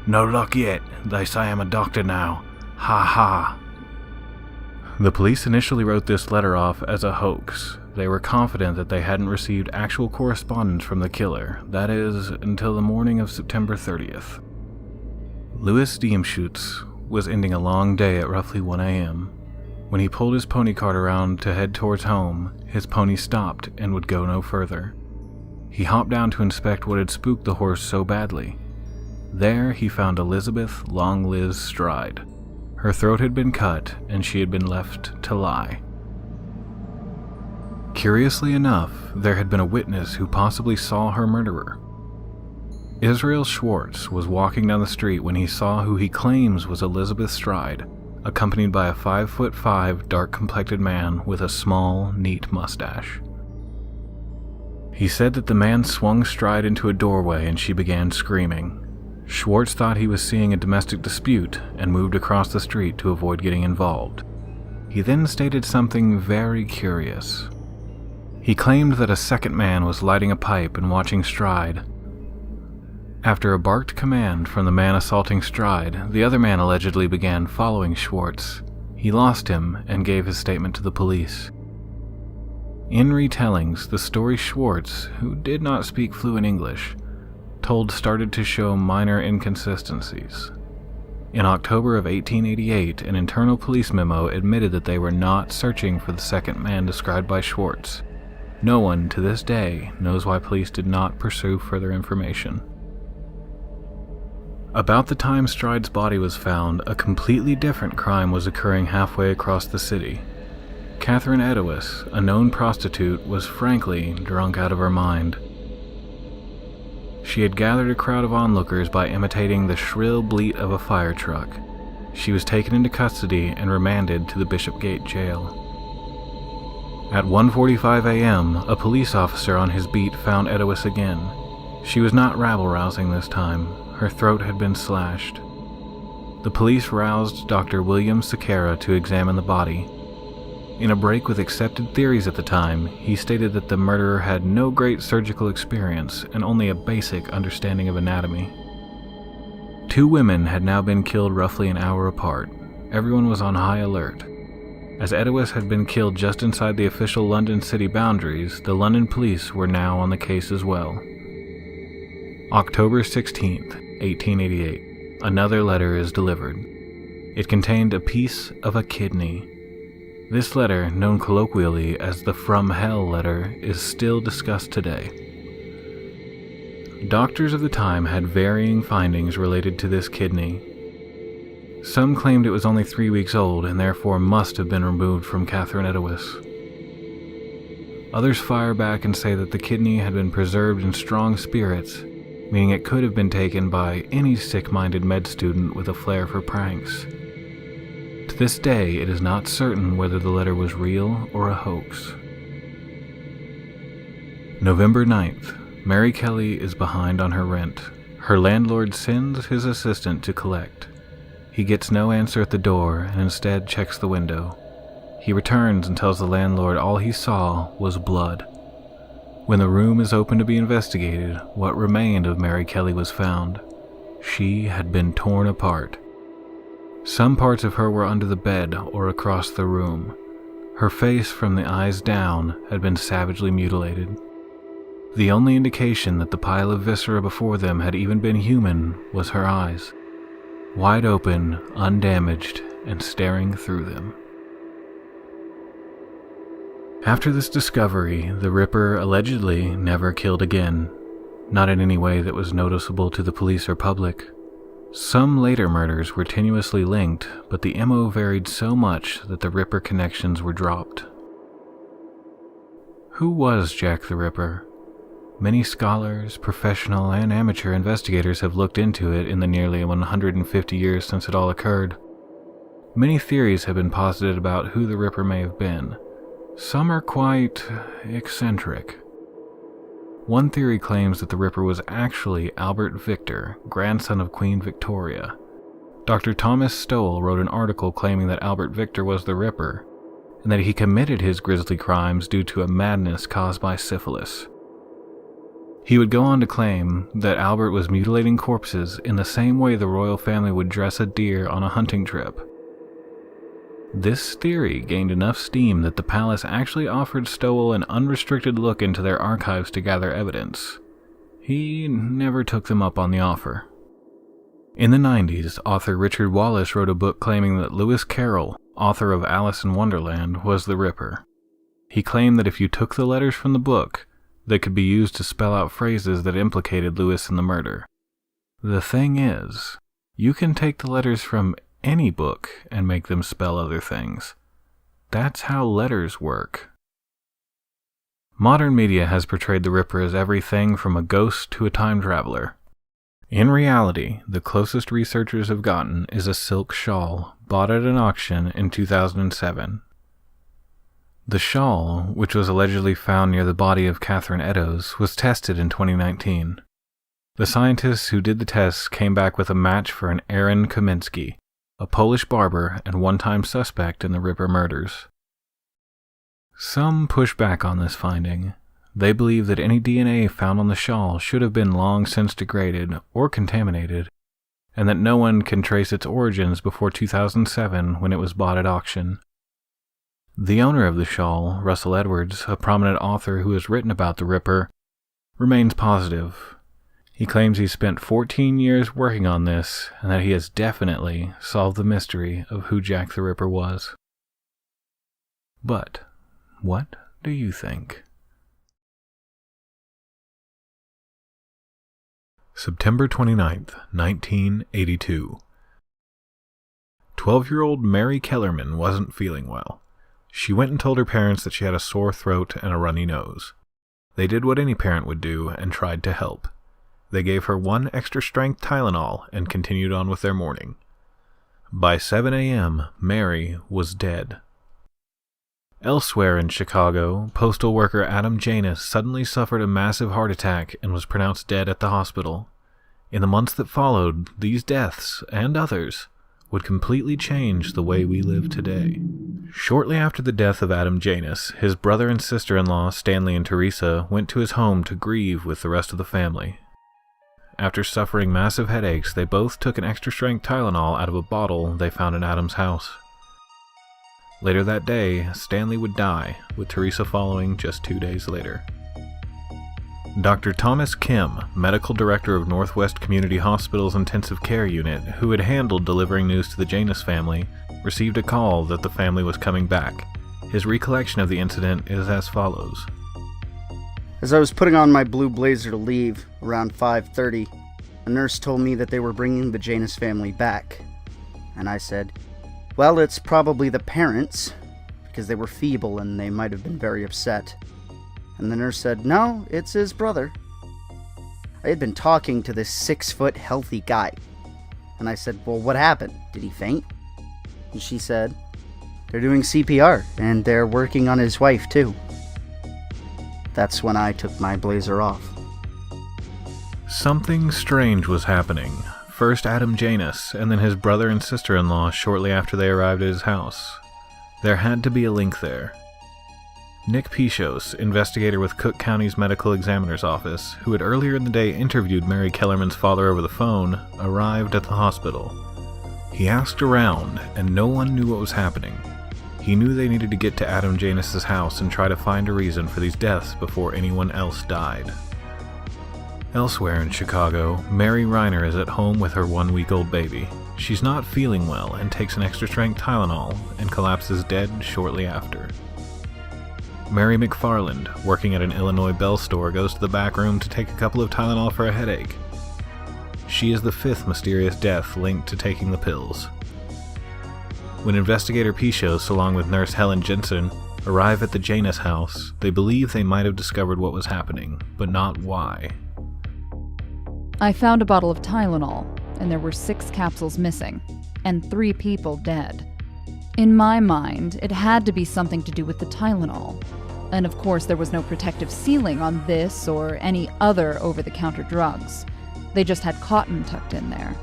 No luck yet. They say I'm a doctor now. Ha ha. The police initially wrote this letter off as a hoax. They were confident that they hadn't received actual correspondence from the killer, that is, until the morning of September 30th. Louis Diemschutz was ending a long day at roughly 1 a.m. When he pulled his pony cart around to head towards home, his pony stopped and would go no further. He hopped down to inspect what had spooked the horse so badly. There he found Elizabeth Long Liz Stride. Her throat had been cut and she had been left to lie. Curiously enough, there had been a witness who possibly saw her murderer. Israel Schwartz was walking down the street when he saw who he claims was Elizabeth Stride, accompanied by a 5'5" dark-complected man with a small, neat mustache. He said that the man swung Stride into a doorway and she began screaming. Schwartz thought he was seeing a domestic dispute and moved across the street to avoid getting involved. He then stated something very curious. He claimed that a second man was lighting a pipe and watching Stride. After a barked command from the man assaulting Stride, the other man allegedly began following Schwartz. He lost him and gave his statement to the police. In retellings, the story Schwartz, who did not speak fluent English, told started to show minor inconsistencies. In October of 1888, an internal police memo admitted that they were not searching for the second man described by Schwartz. No one, to this day, knows why police did not pursue further information. About the time Stride's body was found, a completely different crime was occurring halfway across the city. Catherine Edowis, a known prostitute, was frankly drunk out of her mind. She had gathered a crowd of onlookers by imitating the shrill bleat of a fire truck. She was taken into custody and remanded to the Bishopgate jail. At 1:45 a.m., a police officer on his beat found Edowis again. She was not rabble-rousing this time. Her throat had been slashed. The police roused Dr. William Sequeira to examine the body. In a break with accepted theories at the time, he stated that the murderer had no great surgical experience and only a basic understanding of anatomy. 2 women had now been killed roughly an hour apart. Everyone was on high alert. As Edowis had been killed just inside the official London city boundaries, the London police were now on the case as well. October 16th, 1888. Another letter is delivered. It contained a piece of a kidney. This letter, known colloquially as the From Hell letter, is still discussed today. Doctors of the time had varying findings related to this kidney. Some claimed it was only 3 weeks old and therefore must have been removed from Catherine Edowis. Others fire back and say that the kidney had been preserved in strong spirits, meaning it could have been taken by any sick-minded med student with a flair for pranks. To this day, it is not certain whether the letter was real or a hoax. November 9th. Mary Kelly is behind on her rent. Her landlord sends his assistant to collect. He gets no answer at the door and instead checks the window. He returns and tells the landlord all he saw was blood. When the room is open to be investigated, what remained of Mary Kelly was found. She had been torn apart. Some parts of her were under the bed or across the room. Her face from the eyes down had been savagely mutilated. The only indication that the pile of viscera before them had even been human was her eyes, wide open, undamaged, and staring through them. After this discovery, the Ripper allegedly never killed again, not in any way that was noticeable to the police or public. Some later murders were tenuously linked, but the MO varied so much that the Ripper connections were dropped. Who was Jack the Ripper? Many scholars, professional, and amateur investigators have looked into it in the nearly 150 years since it all occurred. Many theories have been posited about who the Ripper may have been. Some are quite eccentric. One theory claims that the Ripper was actually Albert Victor, grandson of Queen Victoria. Dr. Thomas Stowell wrote an article claiming that Albert Victor was the Ripper, and that he committed his grisly crimes due to a madness caused by syphilis. He would go on to claim that Albert was mutilating corpses in the same way the royal family would dress a deer on a hunting trip. This theory gained enough steam that the palace actually offered Stowell an unrestricted look into their archives to gather evidence. He never took them up on the offer. In the 90s, author Richard Wallace wrote a book claiming that Lewis Carroll, author of Alice in Wonderland, was the Ripper. He claimed that if you took the letters from the book, they could be used to spell out phrases that implicated Lewis in the murder. The thing is, you can take the letters from any book and make them spell other things. That's how letters work. Modern media has portrayed the Ripper as everything from a ghost to a time traveler. In reality, the closest researchers have gotten is a silk shawl bought at an auction in 2007. The shawl, which was allegedly found near the body of Catherine Eddowes, was tested in 2019. The scientists who did the tests came back with a match for an Aaron Kaminsky, a Polish barber and one-time suspect in the Ripper murders. Some push back on this finding. They believe that any DNA found on the shawl should have been long since degraded or contaminated, and that no one can trace its origins before 2007 when it was bought at auction. The owner of the shawl, Russell Edwards, a prominent author who has written about the Ripper, remains positive. He claims he spent 14 years working on this and that he has definitely solved the mystery of who Jack the Ripper was. But what do you think? September 29th, 1982. 12-year-old Mary Kellerman wasn't feeling well. She went and told her parents that she had a sore throat and a runny nose. They did what any parent would do and tried to help. They gave her 1 extra-strength Tylenol and continued on with their morning. By 7 a.m., Mary was dead. Elsewhere in Chicago, postal worker Adam Janus suddenly suffered a massive heart attack and was pronounced dead at the hospital. In the months that followed, these deaths, and others, would completely change the way we live today. Shortly after the death of Adam Janus, his brother and sister-in-law, Stanley and Teresa, went to his home to grieve with the rest of the family. After suffering massive headaches, they both took an extra-strength Tylenol out of a bottle they found in Adam's house. Later that day, Stanley would die, with Teresa following just 2 days later. Dr. Thomas Kim, medical director of Northwest Community Hospital's intensive care unit, who had handled delivering news to the Janus family, received a call that the family was coming back. His recollection of the incident is as follows. As I was putting on my blue blazer to leave, around 5:30, a nurse told me that they were bringing the Janus family back. And I said, well, it's probably the parents, because they were feeble and they might have been very upset. And the nurse said, no, it's his brother. I had been talking to this 6-foot healthy guy. And I said, well, what happened? Did he faint? And she said, they're doing CPR, and they're working on his wife, too. That's when I took my blazer off. Something strange was happening. first Adam Janus, and then his brother and sister-in-law shortly after they arrived at his house. There had to be a link there. Nick Pichos, investigator with Cook County's Medical Examiner's Office, who had earlier in the day interviewed Mary Kellerman's father over the phone, arrived at the hospital. He asked around, and no one knew what was happening. He knew they needed to get to Adam Janus' house and try to find a reason for these deaths before anyone else died. Elsewhere in Chicago, Mary Reiner is at home with her 1-week-old baby. She's not feeling well and takes an extra-strength Tylenol and collapses dead shortly after. Mary McFarland, working at an Illinois Bell store, goes to the back room to take a couple of Tylenol for a headache. She is the 5th mysterious death linked to taking the pills. When investigator Pichos, along with nurse Helen Jensen, arrive at the Janus house, they believe they might have discovered what was happening, but not why. I found a bottle of Tylenol, and there were 6 capsules missing, and 3 people dead. In my mind, it had to be something to do with the Tylenol. And of course, there was no protective sealing on this or any other over-the-counter drugs. They just had cotton tucked in there.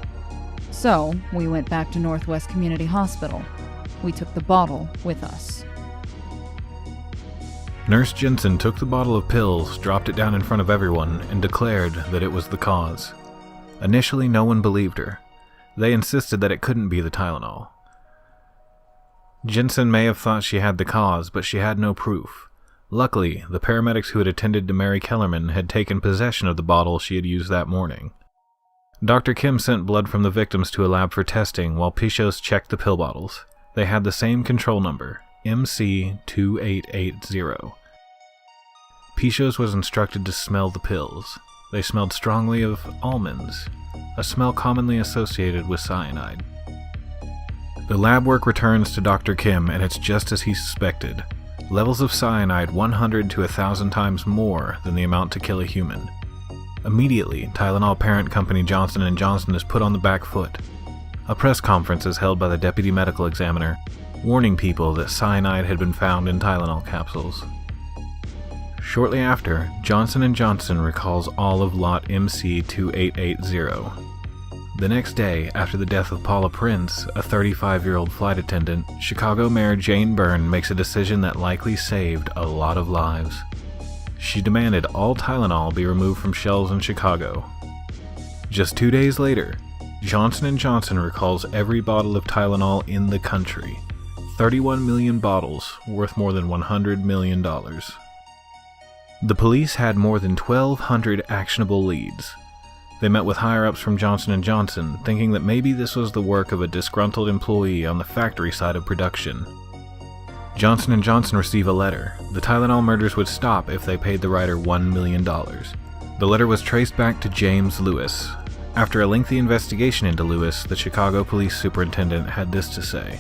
So, we went back to Northwest Community Hospital. We took the bottle with us. Nurse Jensen took the bottle of pills, dropped it down in front of everyone, and declared that it was the cause. Initially, no one believed her. They insisted that it couldn't be the Tylenol. Jensen may have thought she had the cause, but she had no proof. Luckily, the paramedics who had attended to Mary Kellerman had taken possession of the bottle she had used that morning. Dr. Kim sent blood from the victims to a lab for testing while Pichos checked the pill bottles. They had the same control number, MC2880. Pichos was instructed to smell the pills. They smelled strongly of almonds, a smell commonly associated with cyanide. The lab work returns to Dr. Kim, and it's just as he suspected. Levels of cyanide 100 to 1,000 times more than the amount to kill a human. Immediately, Tylenol parent company Johnson & Johnson is put on the back foot. A press conference is held by the deputy medical examiner, warning people that cyanide had been found in Tylenol capsules. Shortly after, Johnson & Johnson recalls all of lot MC2880. The next day, after the death of Paula Prince, a 35-year-old flight attendant, Chicago Mayor Jane Byrne makes a decision that likely saved a lot of lives. She demanded all Tylenol be removed from shelves in Chicago. Just 2 days later, Johnson & Johnson recalls every bottle of Tylenol in the country. 31 million bottles, worth more than $100 million. The police had more than 1,200 actionable leads. They met with higher-ups from Johnson & Johnson, thinking that maybe this was the work of a disgruntled employee on the factory side of production. Johnson & Johnson receive a letter. The Tylenol murders would stop if they paid the writer $1 million. The letter was traced back to James Lewis. After a lengthy investigation into Lewis, the Chicago police superintendent had this to say.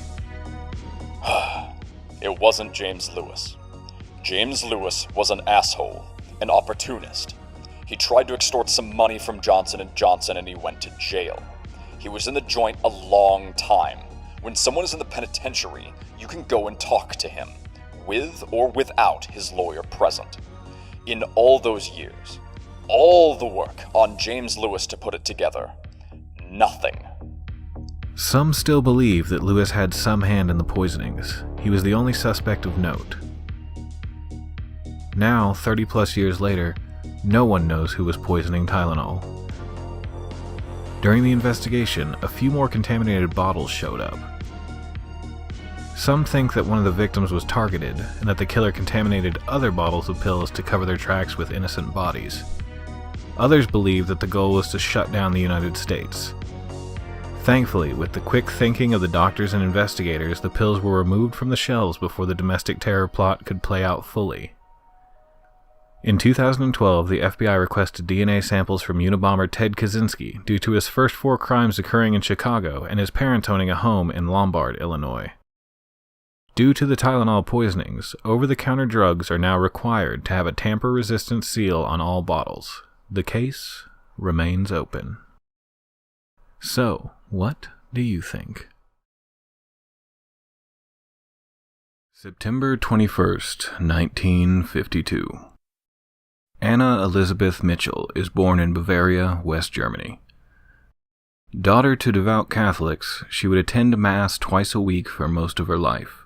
It wasn't James Lewis. James Lewis was an asshole, an opportunist. He tried to extort some money from Johnson & Johnson and he went to jail. He was in the joint a long time. When someone is in the penitentiary, you can go and talk to him, with or without his lawyer present. In all those years, all the work on James Lewis to put it together, nothing. Some still believe that Lewis had some hand in the poisonings. He was the only suspect of note. Now, 30-plus years later, no one knows who was poisoning Tylenol. During the investigation, a few more contaminated bottles showed up. Some think that one of the victims was targeted, and that the killer contaminated other bottles of pills to cover their tracks with innocent bodies. Others believe that the goal was to shut down the United States. Thankfully, with the quick thinking of the doctors and investigators, the pills were removed from the shelves before the domestic terror plot could play out fully. In 2012, the FBI requested DNA samples from Unabomber Ted Kaczynski due to his first 4 crimes occurring in Chicago and his parents owning a home in Lombard, Illinois. Due to the Tylenol poisonings, over-the-counter drugs are now required to have a tamper-resistant seal on all bottles. The case remains open. So, what do you think? September 21st, 1952. Anna Elizabeth Mitchell is born in Bavaria, West Germany. Daughter to devout Catholics, she would attend Mass twice a week for most of her life.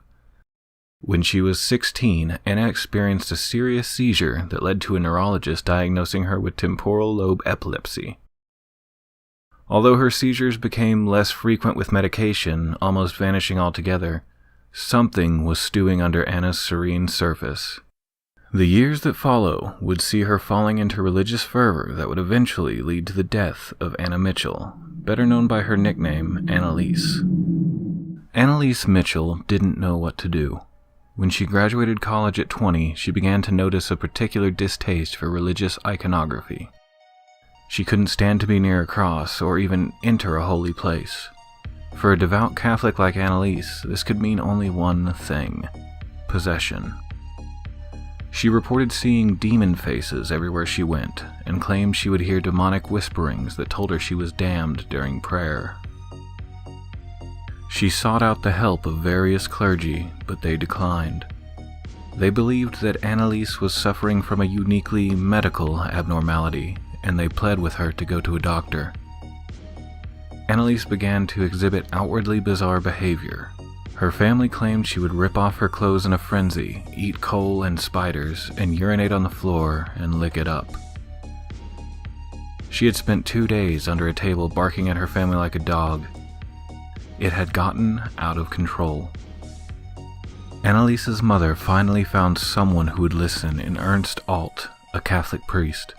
When she was 16, Anna experienced a serious seizure that led to a neurologist diagnosing her with temporal lobe epilepsy. Although her seizures became less frequent with medication, almost vanishing altogether, something was stewing under Anna's serene surface. The years that follow would see her falling into religious fervor that would eventually lead to the death of Anna Mitchell, better known by her nickname, Anneliese. Anneliese Mitchell didn't know what to do. When she graduated college at 20, she began to notice a particular distaste for religious iconography. She couldn't stand to be near a cross or even enter a holy place. For a devout Catholic like Anneliese, this could mean only one thing: possession. She reported seeing demon faces everywhere she went, and claimed she would hear demonic whisperings that told her she was damned during prayer. She sought out the help of various clergy, but they declined. They believed that Anneliese was suffering from a uniquely medical abnormality, and they pled with her to go to a doctor. Anneliese began to exhibit outwardly bizarre behavior. Her family claimed she would rip off her clothes in a frenzy, eat coal and spiders, and urinate on the floor and lick it up. She had spent 2 days under a table barking at her family like a dog. It had gotten out of control. Anneliese's mother finally found someone who would listen in Ernst Alt, a Catholic priest.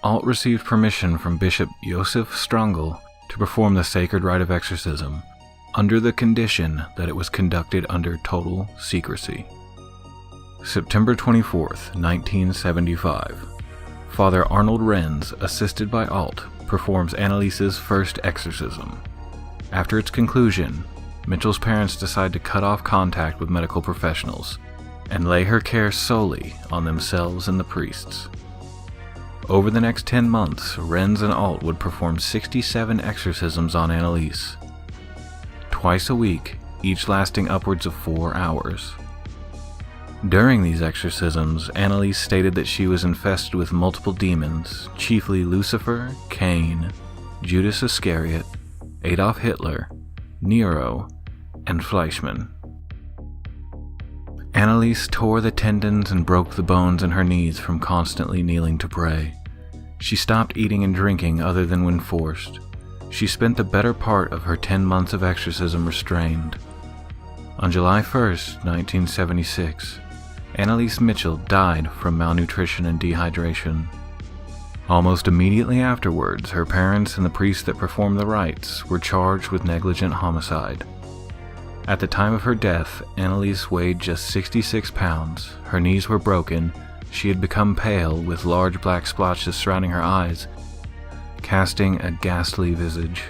Alt received permission from Bishop Josef Strangl to perform the sacred rite of exorcism, under the condition that it was conducted under total secrecy. September 24th, 1975. Father Arnold Renz, assisted by Alt, performs Anneliese's first exorcism. After its conclusion, Mitchell's parents decide to cut off contact with medical professionals and lay her care solely on themselves and the priests. Over the next 10 months, Renz and Alt would perform 67 exorcisms on Anneliese, twice a week, each lasting upwards of 4 hours. During these exorcisms, Anneliese stated that she was infested with multiple demons, chiefly Lucifer, Cain, Judas Iscariot, Adolf Hitler, Nero, and Fleischmann. Anneliese tore the tendons and broke the bones in her knees from constantly kneeling to pray. She stopped eating and drinking other than when forced. She spent the better part of her 10 months of exorcism restrained. On July 1st, 1976, Anneliese Mitchell died from malnutrition and dehydration. Almost immediately afterwards, her parents and the priest that performed the rites were charged with negligent homicide. At the time of her death, Anneliese weighed just 66 pounds, her knees were broken, she had become pale with large black splotches surrounding her eyes, casting a ghastly visage.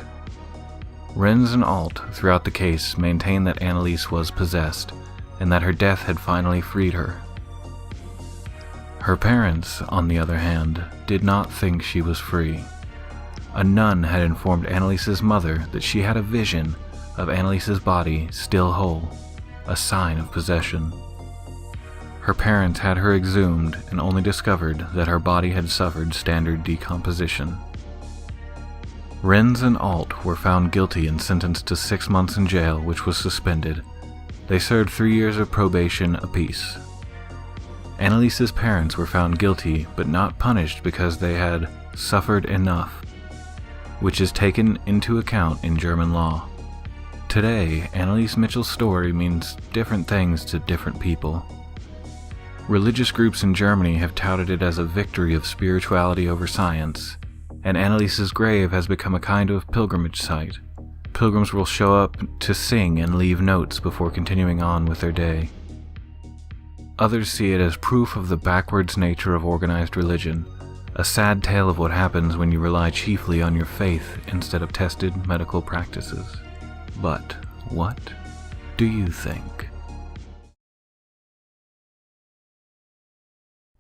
Renz and Alt, throughout the case, maintained that Anneliese was possessed, and that her death had finally freed her. Her parents, on the other hand, did not think she was free. A nun had informed Anneliese's mother that she had a vision of Anneliese's body still whole, a sign of possession. Her parents had her exhumed and only discovered that her body had suffered standard decomposition. Renz and Alt were found guilty and sentenced to 6 months in jail, which was suspended. They served 3 years of probation apiece. Anneliese's parents were found guilty but not punished because they had suffered enough, which is taken into account in German law. Today, Anneliese Mitchell's story means different things to different people. Religious groups in Germany have touted it as a victory of spirituality over science, and Anneliese's grave has become a kind of pilgrimage site. Pilgrims will show up to sing and leave notes before continuing on with their day. Others see it as proof of the backwards nature of organized religion, a sad tale of what happens when you rely chiefly on your faith instead of tested medical practices. But what do you think?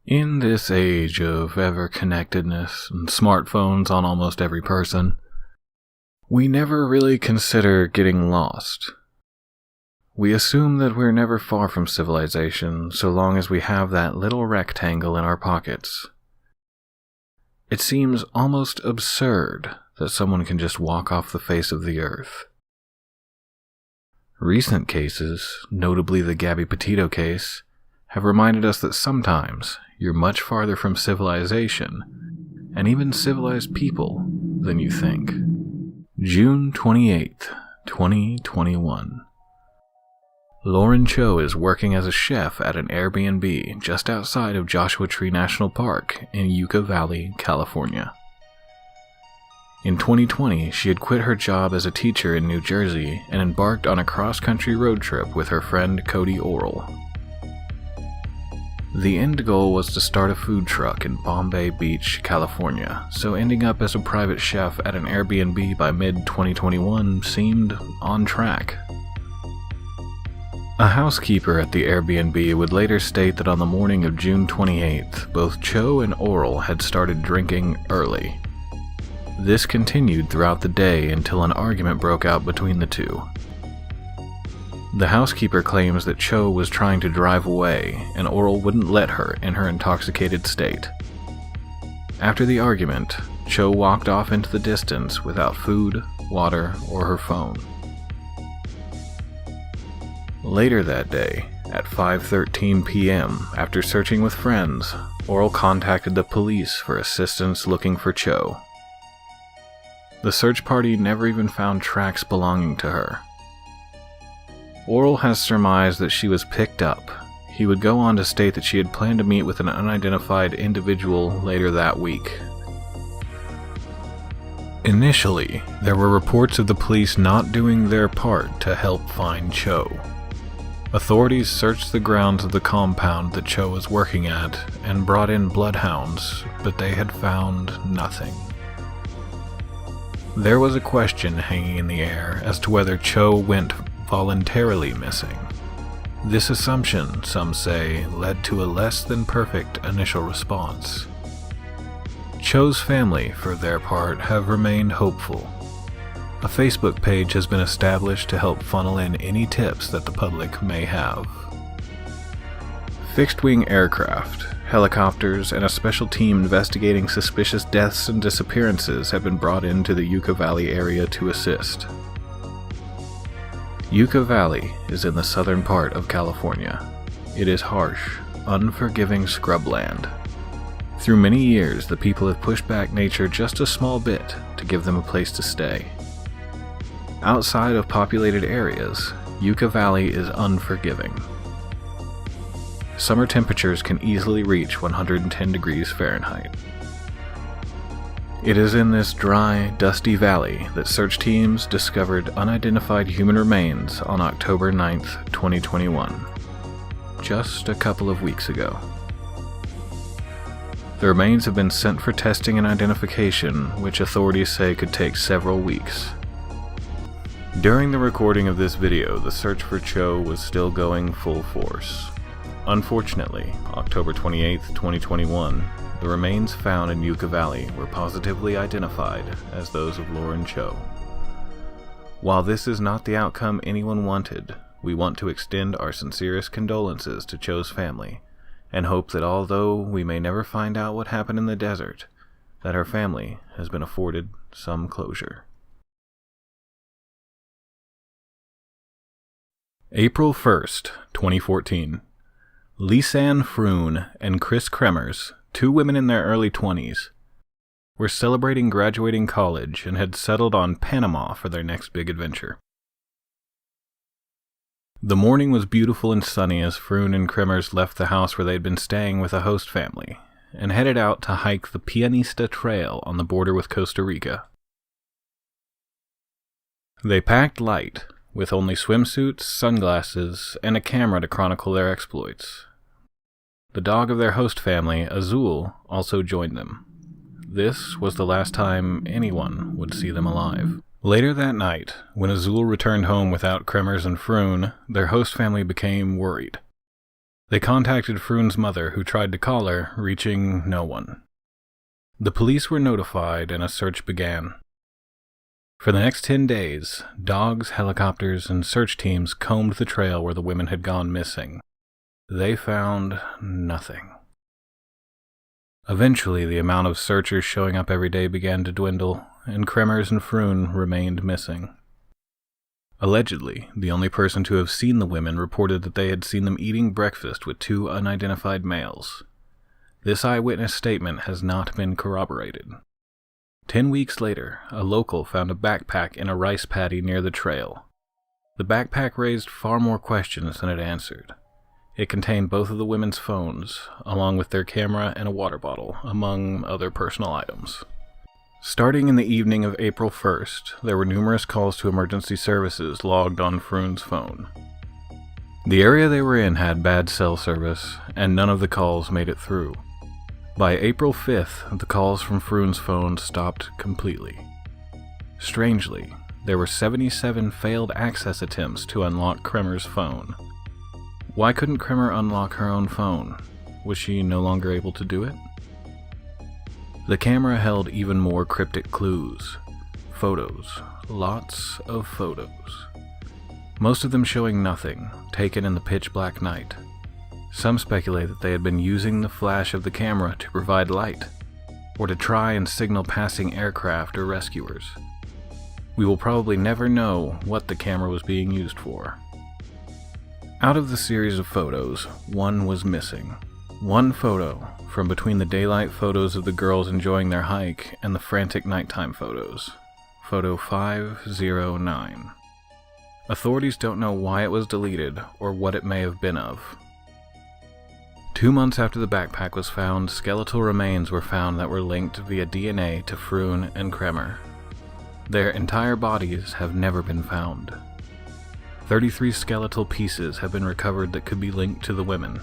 In this age of ever-connectedness and smartphones on almost every person, we never really consider getting lost. We assume that we're never far from civilization so long as we have that little rectangle in our pockets. It seems almost absurd that someone can just walk off the face of the earth. Recent cases, notably the Gabby Petito case, have reminded us that sometimes you're much farther from civilization, and even civilized people, than you think. June 28th, 2021. Lauren Cho is working as a chef at an Airbnb just outside of Joshua Tree National Park in Yucca Valley, California. In 2020, she had quit her job as a teacher in New Jersey and embarked on a cross-country road trip with her friend Cody Orrell. The end goal was to start a food truck in Bombay Beach, California, so ending up as a private chef at an Airbnb by mid-2021 seemed on track. A housekeeper at the Airbnb would later state that on the morning of June 28th, both Cho and Orrell had started drinking early. This continued throughout the day until an argument broke out between the two. The housekeeper claims that Cho was trying to drive away, and Orrell wouldn't let her in her intoxicated state. After the argument, Cho walked off into the distance without food, water, or her phone. Later that day, at 5:13 p.m., after searching with friends, Orrell contacted the police for assistance looking for Cho. The search party never even found tracks belonging to her. Orrell has surmised that she was picked up. He would go on to state that she had planned to meet with an unidentified individual later that week. Initially, there were reports of the police not doing their part to help find Cho. Authorities searched the grounds of the compound that Cho was working at and brought in bloodhounds, but they had found nothing. There was a question hanging in the air as to whether Cho went voluntarily missing. This assumption, some say, led to a less than perfect initial response. Cho's family, for their part, have remained hopeful. A Facebook page has been established to help funnel in any tips that the public may have. Fixed-wing aircraft, helicopters, and a special team investigating suspicious deaths and disappearances have been brought into the Yucca Valley area to assist. Yucca Valley is in the southern part of California. It is harsh, unforgiving scrubland. Through many years, the people have pushed back nature just a small bit to give them a place to stay. Outside of populated areas, Yucca Valley is unforgiving. Summer temperatures can easily reach 110 degrees Fahrenheit. It is in this dry, dusty valley that search teams discovered unidentified human remains on October 9th, 2021, just a couple of weeks ago. The remains have been sent for testing and identification, which authorities say could take several weeks. During the recording of this video, the search for Cho was still going full force. Unfortunately, October 28th, 2021, the remains found in Yucca Valley were positively identified as those of Lauren Cho. While this is not the outcome anyone wanted, we want to extend our sincerest condolences to Cho's family, and hope that although we may never find out what happened in the desert, that her family has been afforded some closure. April 1st, 2014. Lisanne Froon and Kris Kremers, two women in their early 20s, were celebrating graduating college and had settled on Panama for their next big adventure. The morning was beautiful and sunny as Froon and Kremers left the house where they'd been staying with a host family and headed out to hike the Pianista Trail on the border with Costa Rica. They packed light, with only swimsuits, sunglasses, and a camera to chronicle their exploits. The dog of their host family, Azul, also joined them. This was the last time anyone would see them alive. Later that night, when Azul returned home without Kremers and Froon, their host family became worried. They contacted Froon's mother, who tried to call her, reaching no one. The police were notified and a search began. For the next 10 days, dogs, helicopters, and search teams combed the trail where the women had gone missing. They found nothing. Eventually, the amount of searchers showing up every day began to dwindle, and Kremers and Froon remained missing. Allegedly, the only person to have seen the women reported that they had seen them eating breakfast with 2 unidentified males. This eyewitness statement has not been corroborated. 10 weeks later, a local found a backpack in a rice paddy near the trail. The backpack raised far more questions than it answered. It contained both of the women's phones, along with their camera and a water bottle, among other personal items. Starting in the evening of April 1st, there were numerous calls to emergency services logged on Froon's phone. The area they were in had bad cell service, and none of the calls made it through. By April 5th, the calls from Froon's phone stopped completely. Strangely, there were 77 failed access attempts to unlock Kremers' phone. Why couldn't Kremer unlock her own phone? Was she no longer able to do it? The camera held even more cryptic clues. Photos. Lots of photos. Most of them showing nothing, taken in the pitch-black night. Some speculate that they had been using the flash of the camera to provide light, or to try and signal passing aircraft or rescuers. We will probably never know what the camera was being used for. Out of the series of photos, one was missing. One photo from between the daylight photos of the girls enjoying their hike and the frantic nighttime photos. Photo 509. Authorities don't know why it was deleted or what it may have been of. 2 months after the backpack was found, skeletal remains were found that were linked via DNA to Froon and Kremer. Their entire bodies have never been found. 33 skeletal pieces have been recovered that could be linked to the women.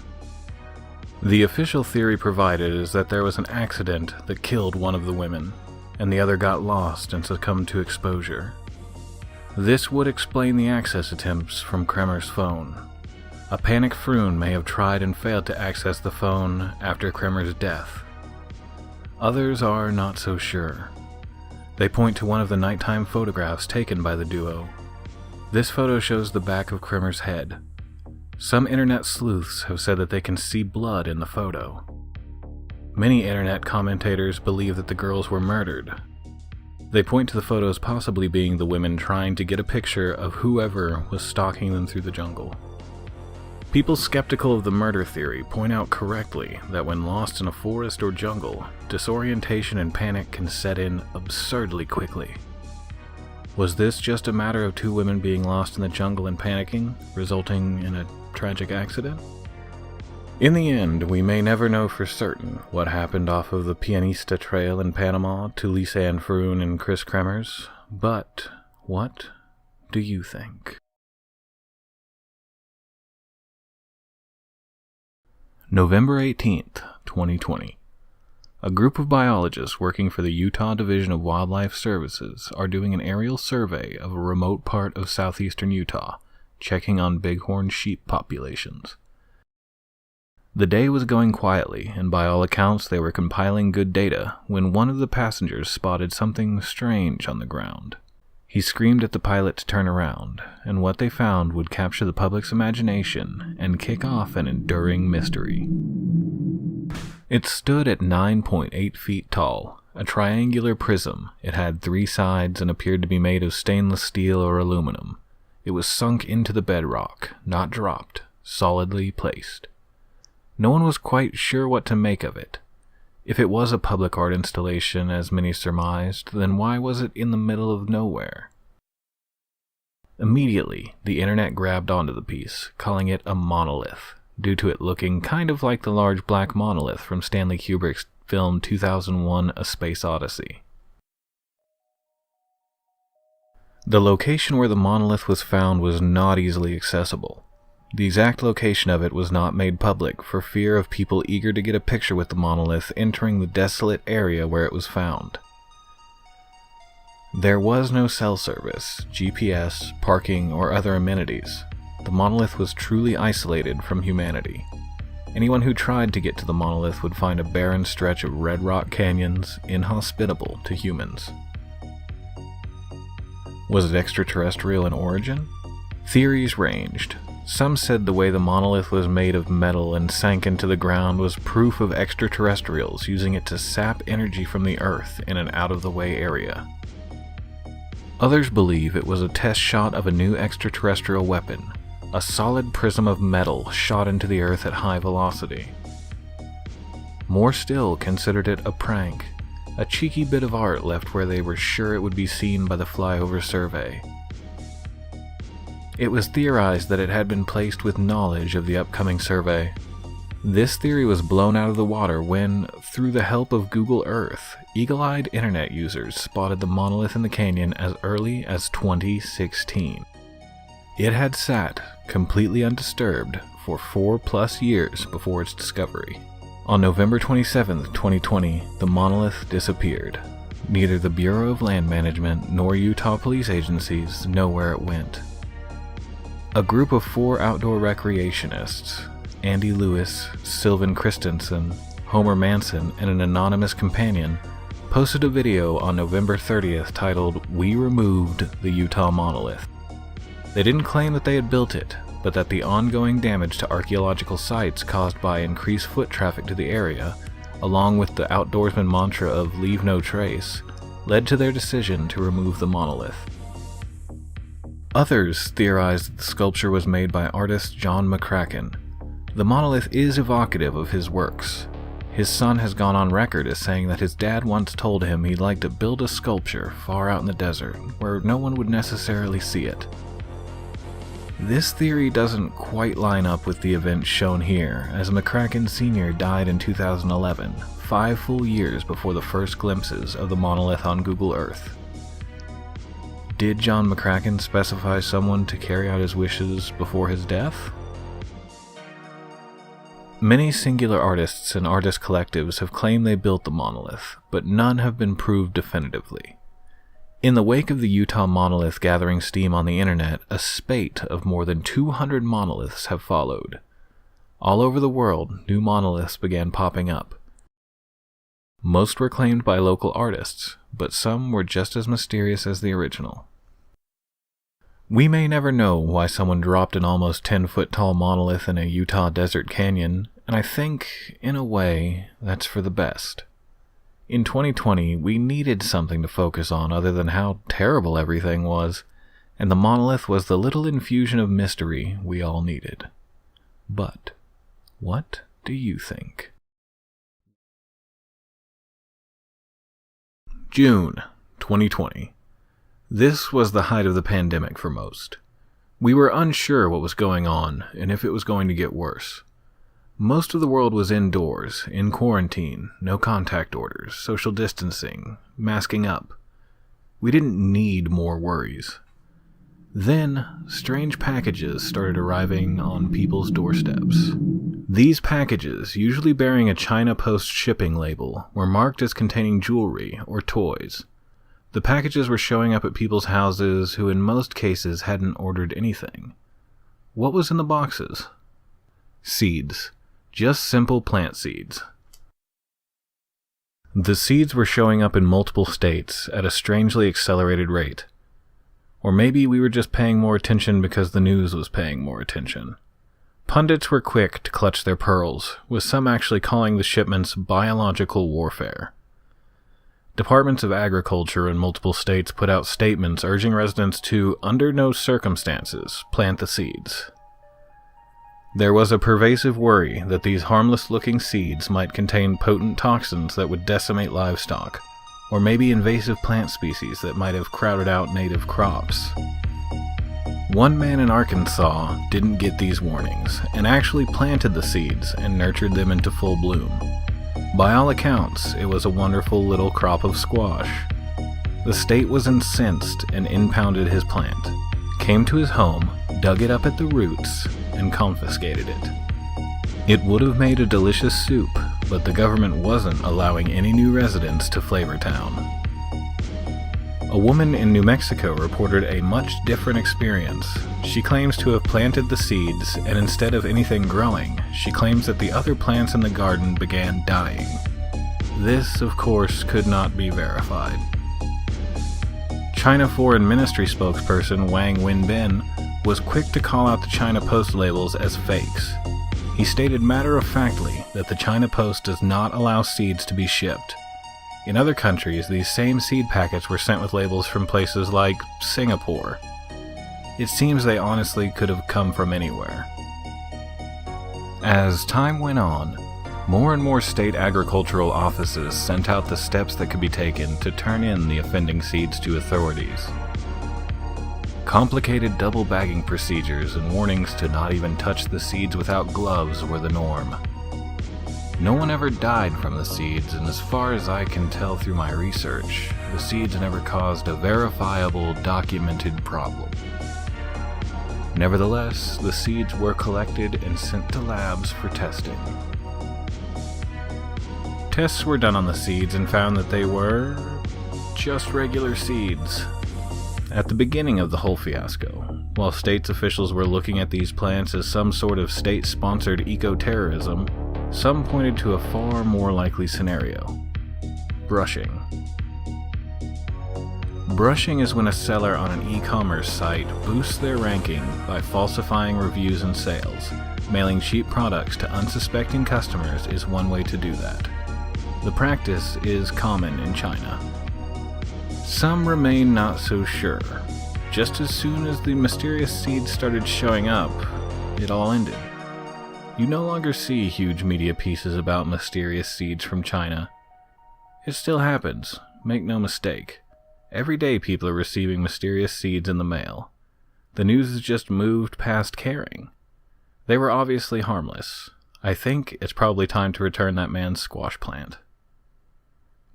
The official theory provided is that there was an accident that killed one of the women, and the other got lost and succumbed to exposure. This would explain the access attempts from Kremers' phone. A panicked Froon may have tried and failed to access the phone after Kremers' death. Others are not so sure. They point to one of the nighttime photographs taken by the duo. This photo shows the back of Kremers' head. Some internet sleuths have said that they can see blood in the photo. Many internet commentators believe that the girls were murdered. They point to the photos possibly being the women trying to get a picture of whoever was stalking them through the jungle. People skeptical of the murder theory point out correctly that when lost in a forest or jungle, disorientation and panic can set in absurdly quickly. Was this just a matter of 2 women being lost in the jungle and panicking, resulting in a tragic accident? In the end, we may never know for certain what happened off of the Pianista Trail in Panama to Lisanne Froon and Kris Kremers, but what do you think? November 18th, 2020. A group of biologists working for the Utah Division of Wildlife Services are doing an aerial survey of a remote part of southeastern Utah, checking on bighorn sheep populations. The day was going quietly, and by all accounts they were compiling good data when one of the passengers spotted something strange on the ground. He screamed at the pilot to turn around, and what they found would capture the public's imagination and kick off an enduring mystery. It stood at 9.8 feet tall, a triangular prism. It had 3 sides and appeared to be made of stainless steel or aluminum. It was sunk into the bedrock, not dropped, solidly placed. No one was quite sure what to make of it. If it was a public art installation, as many surmised, then why was it in the middle of nowhere? Immediately, the internet grabbed onto the piece, calling it a monolith, due to it looking kind of like the large black monolith from Stanley Kubrick's film 2001: A Space Odyssey. The location where the monolith was found was not easily accessible. The exact location of it was not made public for fear of people eager to get a picture with the monolith entering the desolate area where it was found. There was no cell service, GPS, parking, or other amenities. The monolith was truly isolated from humanity. Anyone who tried to get to the monolith would find a barren stretch of red rock canyons inhospitable to humans. Was it extraterrestrial in origin? Theories ranged. Some said the way the monolith was made of metal and sank into the ground was proof of extraterrestrials using it to sap energy from the Earth in an out-of-the-way area. Others believe it was a test shot of a new extraterrestrial weapon, a solid prism of metal shot into the Earth at high velocity. More still considered it a prank, a cheeky bit of art left where they were sure it would be seen by the flyover survey. It was theorized that it had been placed with knowledge of the upcoming survey. This theory was blown out of the water when, through the help of Google Earth, eagle-eyed internet users spotted the monolith in the canyon as early as 2016. It had sat, completely undisturbed, for 4+ years before its discovery. On November 27, 2020, the monolith disappeared. Neither the Bureau of Land Management nor Utah police agencies know where it went. A group of 4 outdoor recreationists, Andy Lewis, Sylvan Christensen, Homer Manson, and an anonymous companion, posted a video on November 30th titled, "We Removed the Utah Monolith." They didn't claim that they had built it, but that the ongoing damage to archaeological sites caused by increased foot traffic to the area, along with the outdoorsman mantra of "leave no trace," led to their decision to remove the monolith. Others theorized that the sculpture was made by artist John McCracken. The monolith is evocative of his works. His son has gone on record as saying that his dad once told him he'd like to build a sculpture far out in the desert, where no one would necessarily see it. This theory doesn't quite line up with the events shown here, as McCracken Sr. died in 2011, 5 full years before the first glimpses of the monolith on Google Earth. Did John McCracken specify someone to carry out his wishes before his death? Many singular artists and artist collectives have claimed they built the monolith, but none have been proved definitively. In the wake of the Utah monolith gathering steam on the internet, a spate of more than 200 monoliths have followed. All over the world, new monoliths began popping up. Most were claimed by local artists, but some were just as mysterious as the original. We may never know why someone dropped an almost 10-foot tall monolith in a Utah desert canyon, and I think, in a way, that's for the best. In 2020, we needed something to focus on other than how terrible everything was, and the monolith was the little infusion of mystery we all needed. But, what do you think? June 2020. This was the height of the pandemic for most. We were unsure what was going on and if it was going to get worse. Most of the world was indoors, in quarantine, no contact orders, social distancing, masking up. We didn't need more worries. Then, strange packages started arriving on people's doorsteps. These packages, usually bearing a China Post shipping label, were marked as containing jewelry or toys. The packages were showing up at people's houses who in most cases hadn't ordered anything. What was in the boxes? Seeds. Just simple plant seeds. The seeds were showing up in multiple states at a strangely accelerated rate. Or maybe we were just paying more attention because the news was paying more attention. Pundits were quick to clutch their pearls, with some actually calling the shipments biological warfare. Departments of Agriculture in multiple states put out statements urging residents to, under no circumstances, plant the seeds. There was a pervasive worry that these harmless-looking seeds might contain potent toxins that would decimate livestock, or maybe invasive plant species that might have crowded out native crops. One man in Arkansas didn't get these warnings, and actually planted the seeds and nurtured them into full bloom. By all accounts, it was a wonderful little crop of squash. The state was incensed and impounded his plant, came to his home, dug it up at the roots, and confiscated it. It would have made a delicious soup, but the government wasn't allowing any new residents to Flavortown. A woman in New Mexico reported a much different experience. She claims to have planted the seeds, and instead of anything growing, she claims that the other plants in the garden began dying. This, of course, could not be verified. China Foreign Ministry spokesperson Wang Wenbin was quick to call out the China Post labels as fakes. He stated matter-of-factly that the China Post does not allow seeds to be shipped. In other countries, these same seed packets were sent with labels from places like Singapore. It seems they honestly could have come from anywhere. As time went on, more and more state agricultural offices sent out the steps that could be taken to turn in the offending seeds to authorities. Complicated double bagging procedures and warnings to not even touch the seeds without gloves were the norm. No one ever died from the seeds, and as far as I can tell through my research, the seeds never caused a verifiable, documented problem. Nevertheless, the seeds were collected and sent to labs for testing. Tests were done on the seeds and found that they were just regular seeds. At the beginning of the whole fiasco, while states officials were looking at these plants as some sort of state-sponsored eco-terrorism, some pointed to a far more likely scenario: brushing. Brushing is when a seller on an e-commerce site boosts their ranking by falsifying reviews and sales. Mailing cheap products to unsuspecting customers is one way to do that. The practice is common in China. Some remain not so sure. Just as soon as the mysterious seeds started showing up, it all ended. You no longer see huge media pieces about mysterious seeds from China. It still happens, make no mistake. Every day people are receiving mysterious seeds in the mail. The news has just moved past caring. They were obviously harmless. I think it's probably time to return that man's squash plant.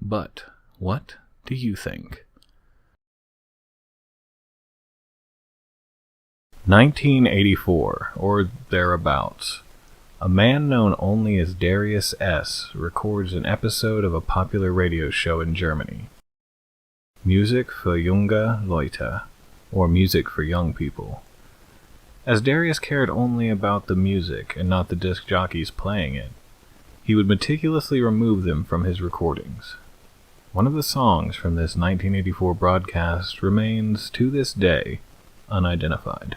But what do you think? 1984, or thereabouts. A man known only as Darius S. records an episode of a popular radio show in Germany. Musik für junge Leute, or music for young people. As Darius cared only about the music and not the disc jockeys playing it, he would meticulously remove them from his recordings. One of the songs from this 1984 broadcast remains, to this day, unidentified.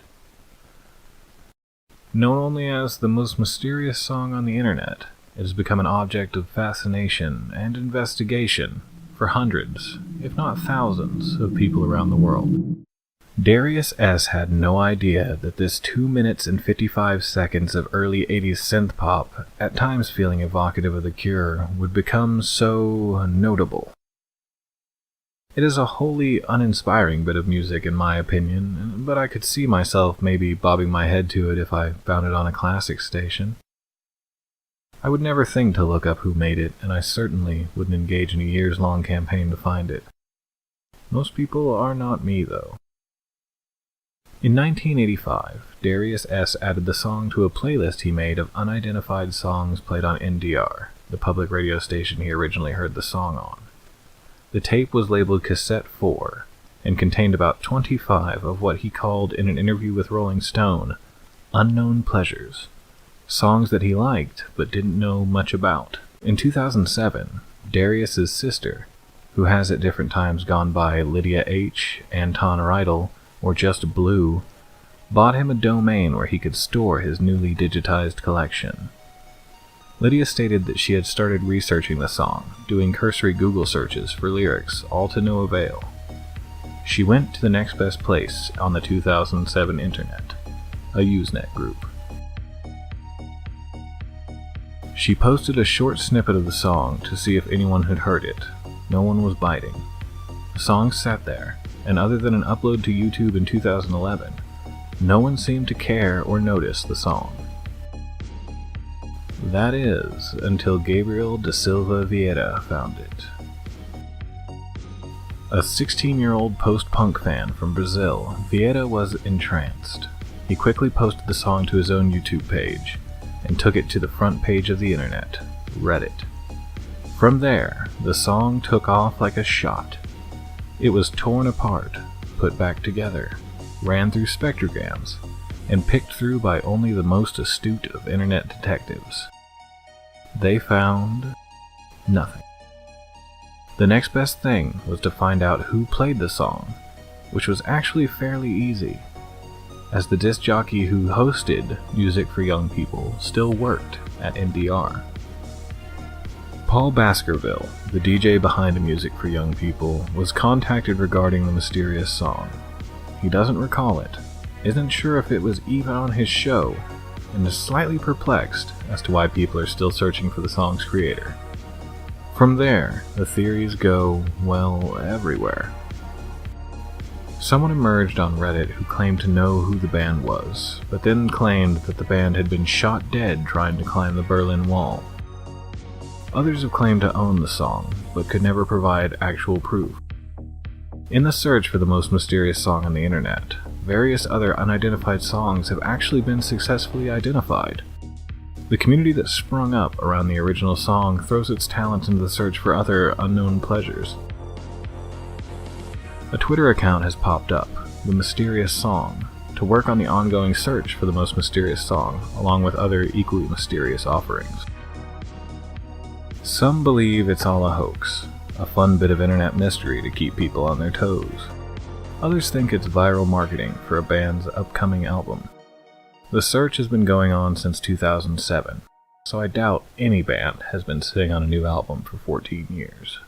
Known only as the most mysterious song on the internet, it has become an object of fascination and investigation for hundreds, if not thousands, of people around the world. Darius S. had no idea that this 2 minutes and 55 seconds of early 80s synth pop, at times feeling evocative of The Cure, would become so notable. It is a wholly uninspiring bit of music in my opinion, but I could see myself maybe bobbing my head to it if I found it on a classic station. I would never think to look up who made it, and I certainly wouldn't engage in a years-long campaign to find it. Most people are not me, though. In 1985, Darius S. added the song to a playlist he made of unidentified songs played on NDR, the public radio station he originally heard the song on. The tape was labeled Cassette 4, and contained about 25 of what he called in an interview with Rolling Stone, unknown pleasures. Songs that he liked, but didn't know much about. In 2007, Darius's sister, who has at different times gone by Lydia H., Anton Rydell, or just Blue, bought him a domain where he could store his newly digitized collection. Lydia stated that she had started researching the song, doing cursory Google searches for lyrics, all to no avail. She went to the next best place on the 2007 internet, a Usenet group. She posted a short snippet of the song to see if anyone had heard it. No one was biting. The song sat there, and other than an upload to YouTube in 2011, no one seemed to care or notice the song. That is, until Gabriel da Silva Vieira found it. A 16-year-old post-punk fan from Brazil, Vieira was entranced. He quickly posted the song to his own YouTube page, and took it to the front page of the internet, Reddit. From there, the song took off like a shot. It was torn apart, put back together, ran through spectrograms, and picked through by only the most astute of internet detectives. They found nothing. The next best thing was to find out who played the song, which was actually fairly easy, as the disc jockey who hosted Music for Young People still worked at NDR. Paul Baskerville, the DJ behind music for young people, was contacted regarding the mysterious song. He doesn't recall it, isn't sure if it was even on his show, and is slightly perplexed as to why people are still searching for the song's creator. From there, the theories go, well, everywhere. Someone emerged on Reddit who claimed to know who the band was, but then claimed that the band had been shot dead trying to climb the Berlin Wall. Others have claimed to own the song, but could never provide actual proof. In the search for the most mysterious song on the internet, various other unidentified songs have actually been successfully identified. The community that sprung up around the original song throws its talent into the search for other unknown pleasures. A Twitter account has popped up, The Mysterious Song, to work on the ongoing search for the most mysterious song, along with other equally mysterious offerings. Some believe it's all a hoax, a fun bit of internet mystery to keep people on their toes. Others think it's viral marketing for a band's upcoming album. The search has been going on since 2007, so I doubt any band has been sitting on a new album for 14 years.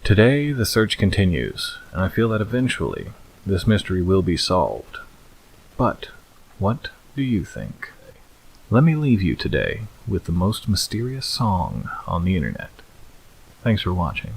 Today, the search continues, and I feel that eventually, this mystery will be solved. But, what do you think? Let me leave you today with the most mysterious song on the internet. Thanks for watching.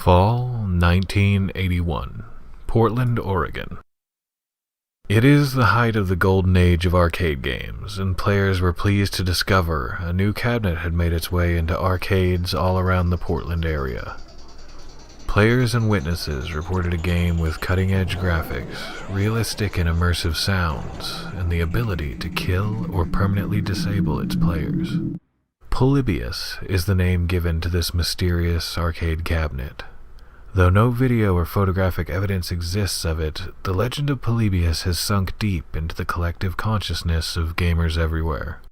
Fall 1981, Portland, Oregon. It is the height of the golden age of arcade games, and players were pleased to discover a new cabinet had made its way into arcades all around the Portland area. Players and witnesses reported a game with cutting-edge graphics, realistic and immersive sounds, and the ability to kill or permanently disable its players. Polybius is the name given to this mysterious arcade cabinet. Though no video or photographic evidence exists of it, the legend of Polybius has sunk deep into the collective consciousness of gamers everywhere.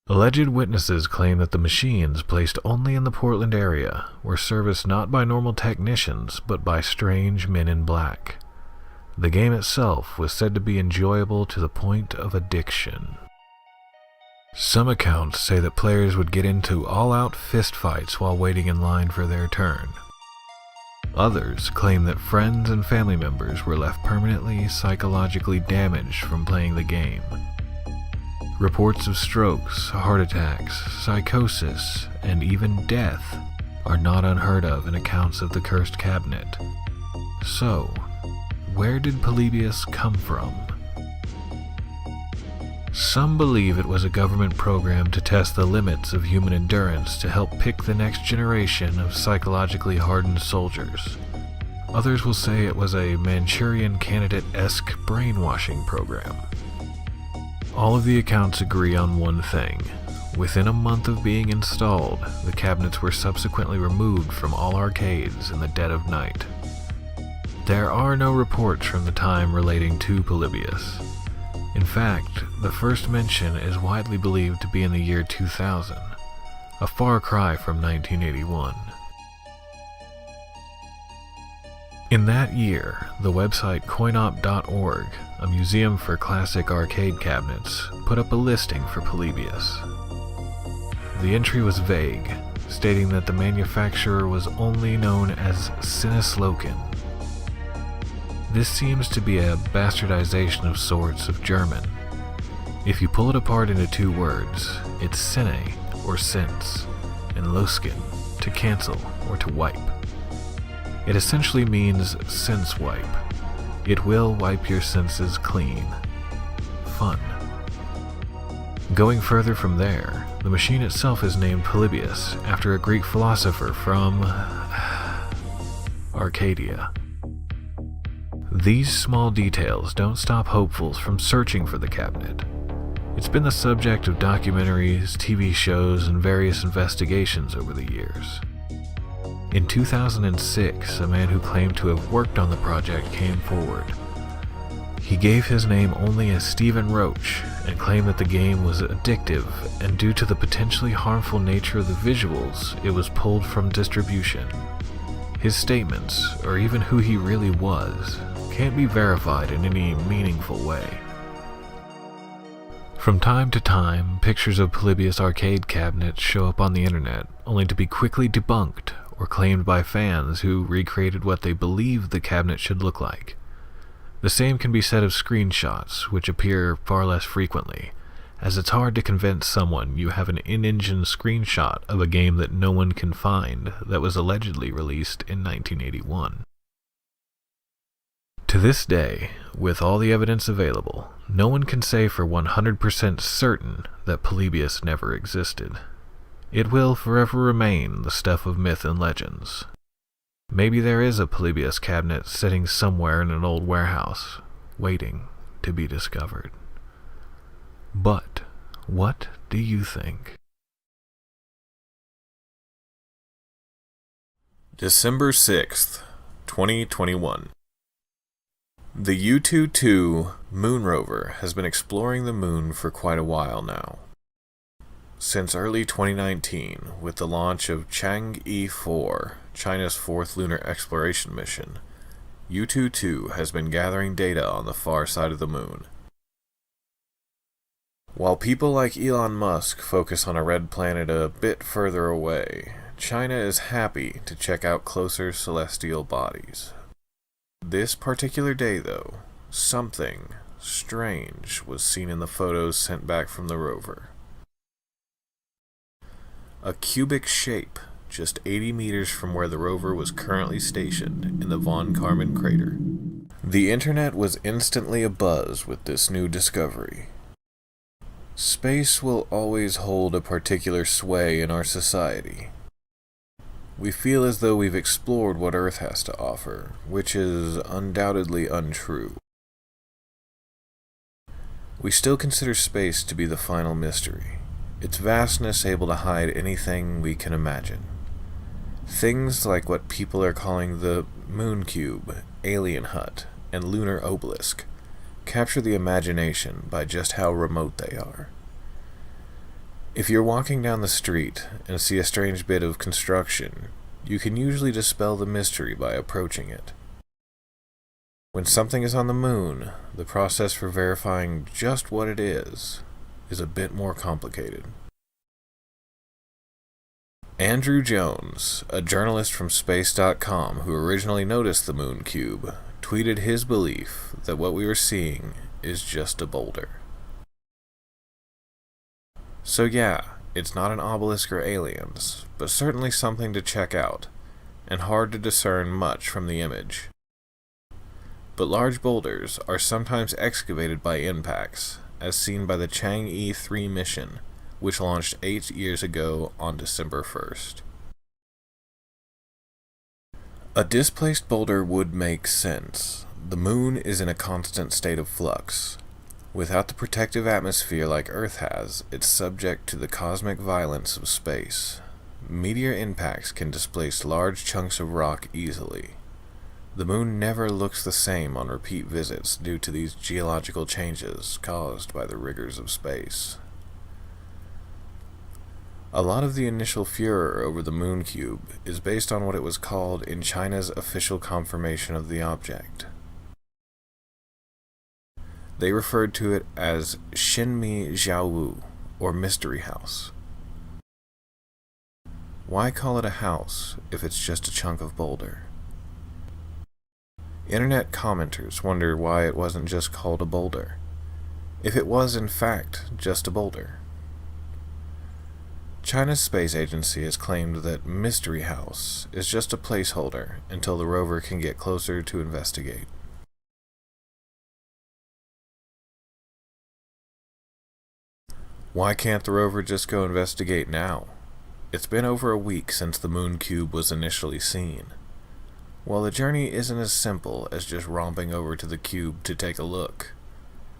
Alleged witnesses claim that the machines, placed only in the Portland area, were serviced not by normal technicians, but by strange men in black. The game itself was said to be enjoyable to the point of addiction. Some accounts say that players would get into all-out fistfights while waiting in line for their turn. Others claim that friends and family members were left permanently psychologically damaged from playing the game. Reports of strokes, heart attacks, psychosis, and even death are not unheard of in accounts of the cursed cabinet. So, where did Polybius come from? Some believe it was a government program to test the limits of human endurance to help pick the next generation of psychologically hardened soldiers. Others will say it was a Manchurian Candidate-esque brainwashing program. All of the accounts agree on one thing. Within a month of being installed, the cabinets were subsequently removed from all arcades in the dead of night. There are no reports from the time relating to Polybius. In fact, the first mention is widely believed to be in the year 2000, a far cry from 1981. In that year, the website coinop.org, a museum for classic arcade cabinets, put up a listing for Polybius. The entry was vague, stating that the manufacturer was only known as Sinisloken. This seems to be a bastardization of sorts of German. If you pull it apart into two words, it's Sine, or sense, and Losken, to cancel or to wipe. It essentially means sense wipe. It will wipe your senses clean. Fun. Going further from there, the machine itself is named Polybius after a Greek philosopher from Arcadia. These small details don't stop hopefuls from searching for the cabinet. It's been the subject of documentaries, TV shows, and various investigations over the years. In 2006, a man who claimed to have worked on the project came forward. He gave his name only as Stephen Roach and claimed that the game was addictive, and due to the potentially harmful nature of the visuals, it was pulled from distribution. His statements, or even who he really was, can't be verified in any meaningful way. From time to time, pictures of Polybius arcade cabinets show up on the internet, only to be quickly debunked or claimed by fans who recreated what they believe the cabinet should look like. The same can be said of screenshots, which appear far less frequently, as it's hard to convince someone you have an in-engine screenshot of a game that no one can find that was allegedly released in 1981. To this day, with all the evidence available, no one can say for 100% certain that Polybius never existed. It will forever remain the stuff of myth and legends. Maybe there is a Polybius cabinet sitting somewhere in an old warehouse, waiting to be discovered. But what do you think? December 6th, 2021. The U-22 moon rover has been exploring the moon for quite a while now. Since early 2019, with the launch of Chang'e 4, China's fourth lunar exploration mission, U-22 has been gathering data on the far side of the moon. While people like Elon Musk focus on a red planet a bit further away, China is happy to check out closer celestial bodies. This particular day, though, something strange was seen in the photos sent back from the rover. A cubic shape, just 80 meters from where the rover was currently stationed in the Von Karman crater. The internet was instantly abuzz with this new discovery. Space will always hold a particular sway in our society. We feel as though we've explored what Earth has to offer, which is undoubtedly untrue. We still consider space to be the final mystery. its vastness able to hide anything we can imagine. Things like what people are calling the moon cube, alien hut, and lunar obelisk capture the imagination by just how remote they are. If you're walking down the street and see a strange bit of construction, you can usually dispel the mystery by approaching it. When something is on the moon, the process for verifying just what it is a bit more complicated. Andrew Jones, a journalist from Space.com who originally noticed the moon cube, tweeted his belief that what we were seeing is just a boulder. So yeah, it's not an obelisk or aliens, but certainly something to check out, and hard to discern much from the image. But large boulders are sometimes excavated by impacts, as seen by the Chang'e 3 mission, which launched 8 years ago on December 1st. A displaced boulder would make sense. The moon is in a constant state of flux. Without the protective atmosphere like Earth has, it's subject to the cosmic violence of space. Meteor impacts can displace large chunks of rock easily. The moon never looks the same on repeat visits due to these geological changes caused by the rigors of space. A lot of the initial furor over the moon cube is based on what it was called in China's official confirmation of the object. They referred to it as Shinmi Jiaowu, or Mystery House. Why call it a house if it's just a chunk of boulder? Internet commenters wonder why it wasn't just called a boulder, if it was in fact just a boulder. China's space agency has claimed that Mystery House is just a placeholder until the rover can get closer to investigate. Why can't the rover just go investigate now? It's been over a week since the moon cube was initially seen. While the journey isn't as simple as just romping over to the cube to take a look,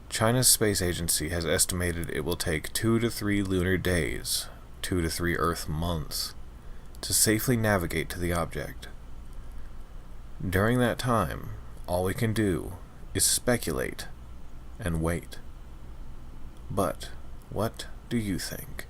China's space agency has estimated it will take 2 to 3 lunar days, 2 to 3 Earth months, to safely navigate to the object. During that time, all we can do is speculate and wait. But what do you think?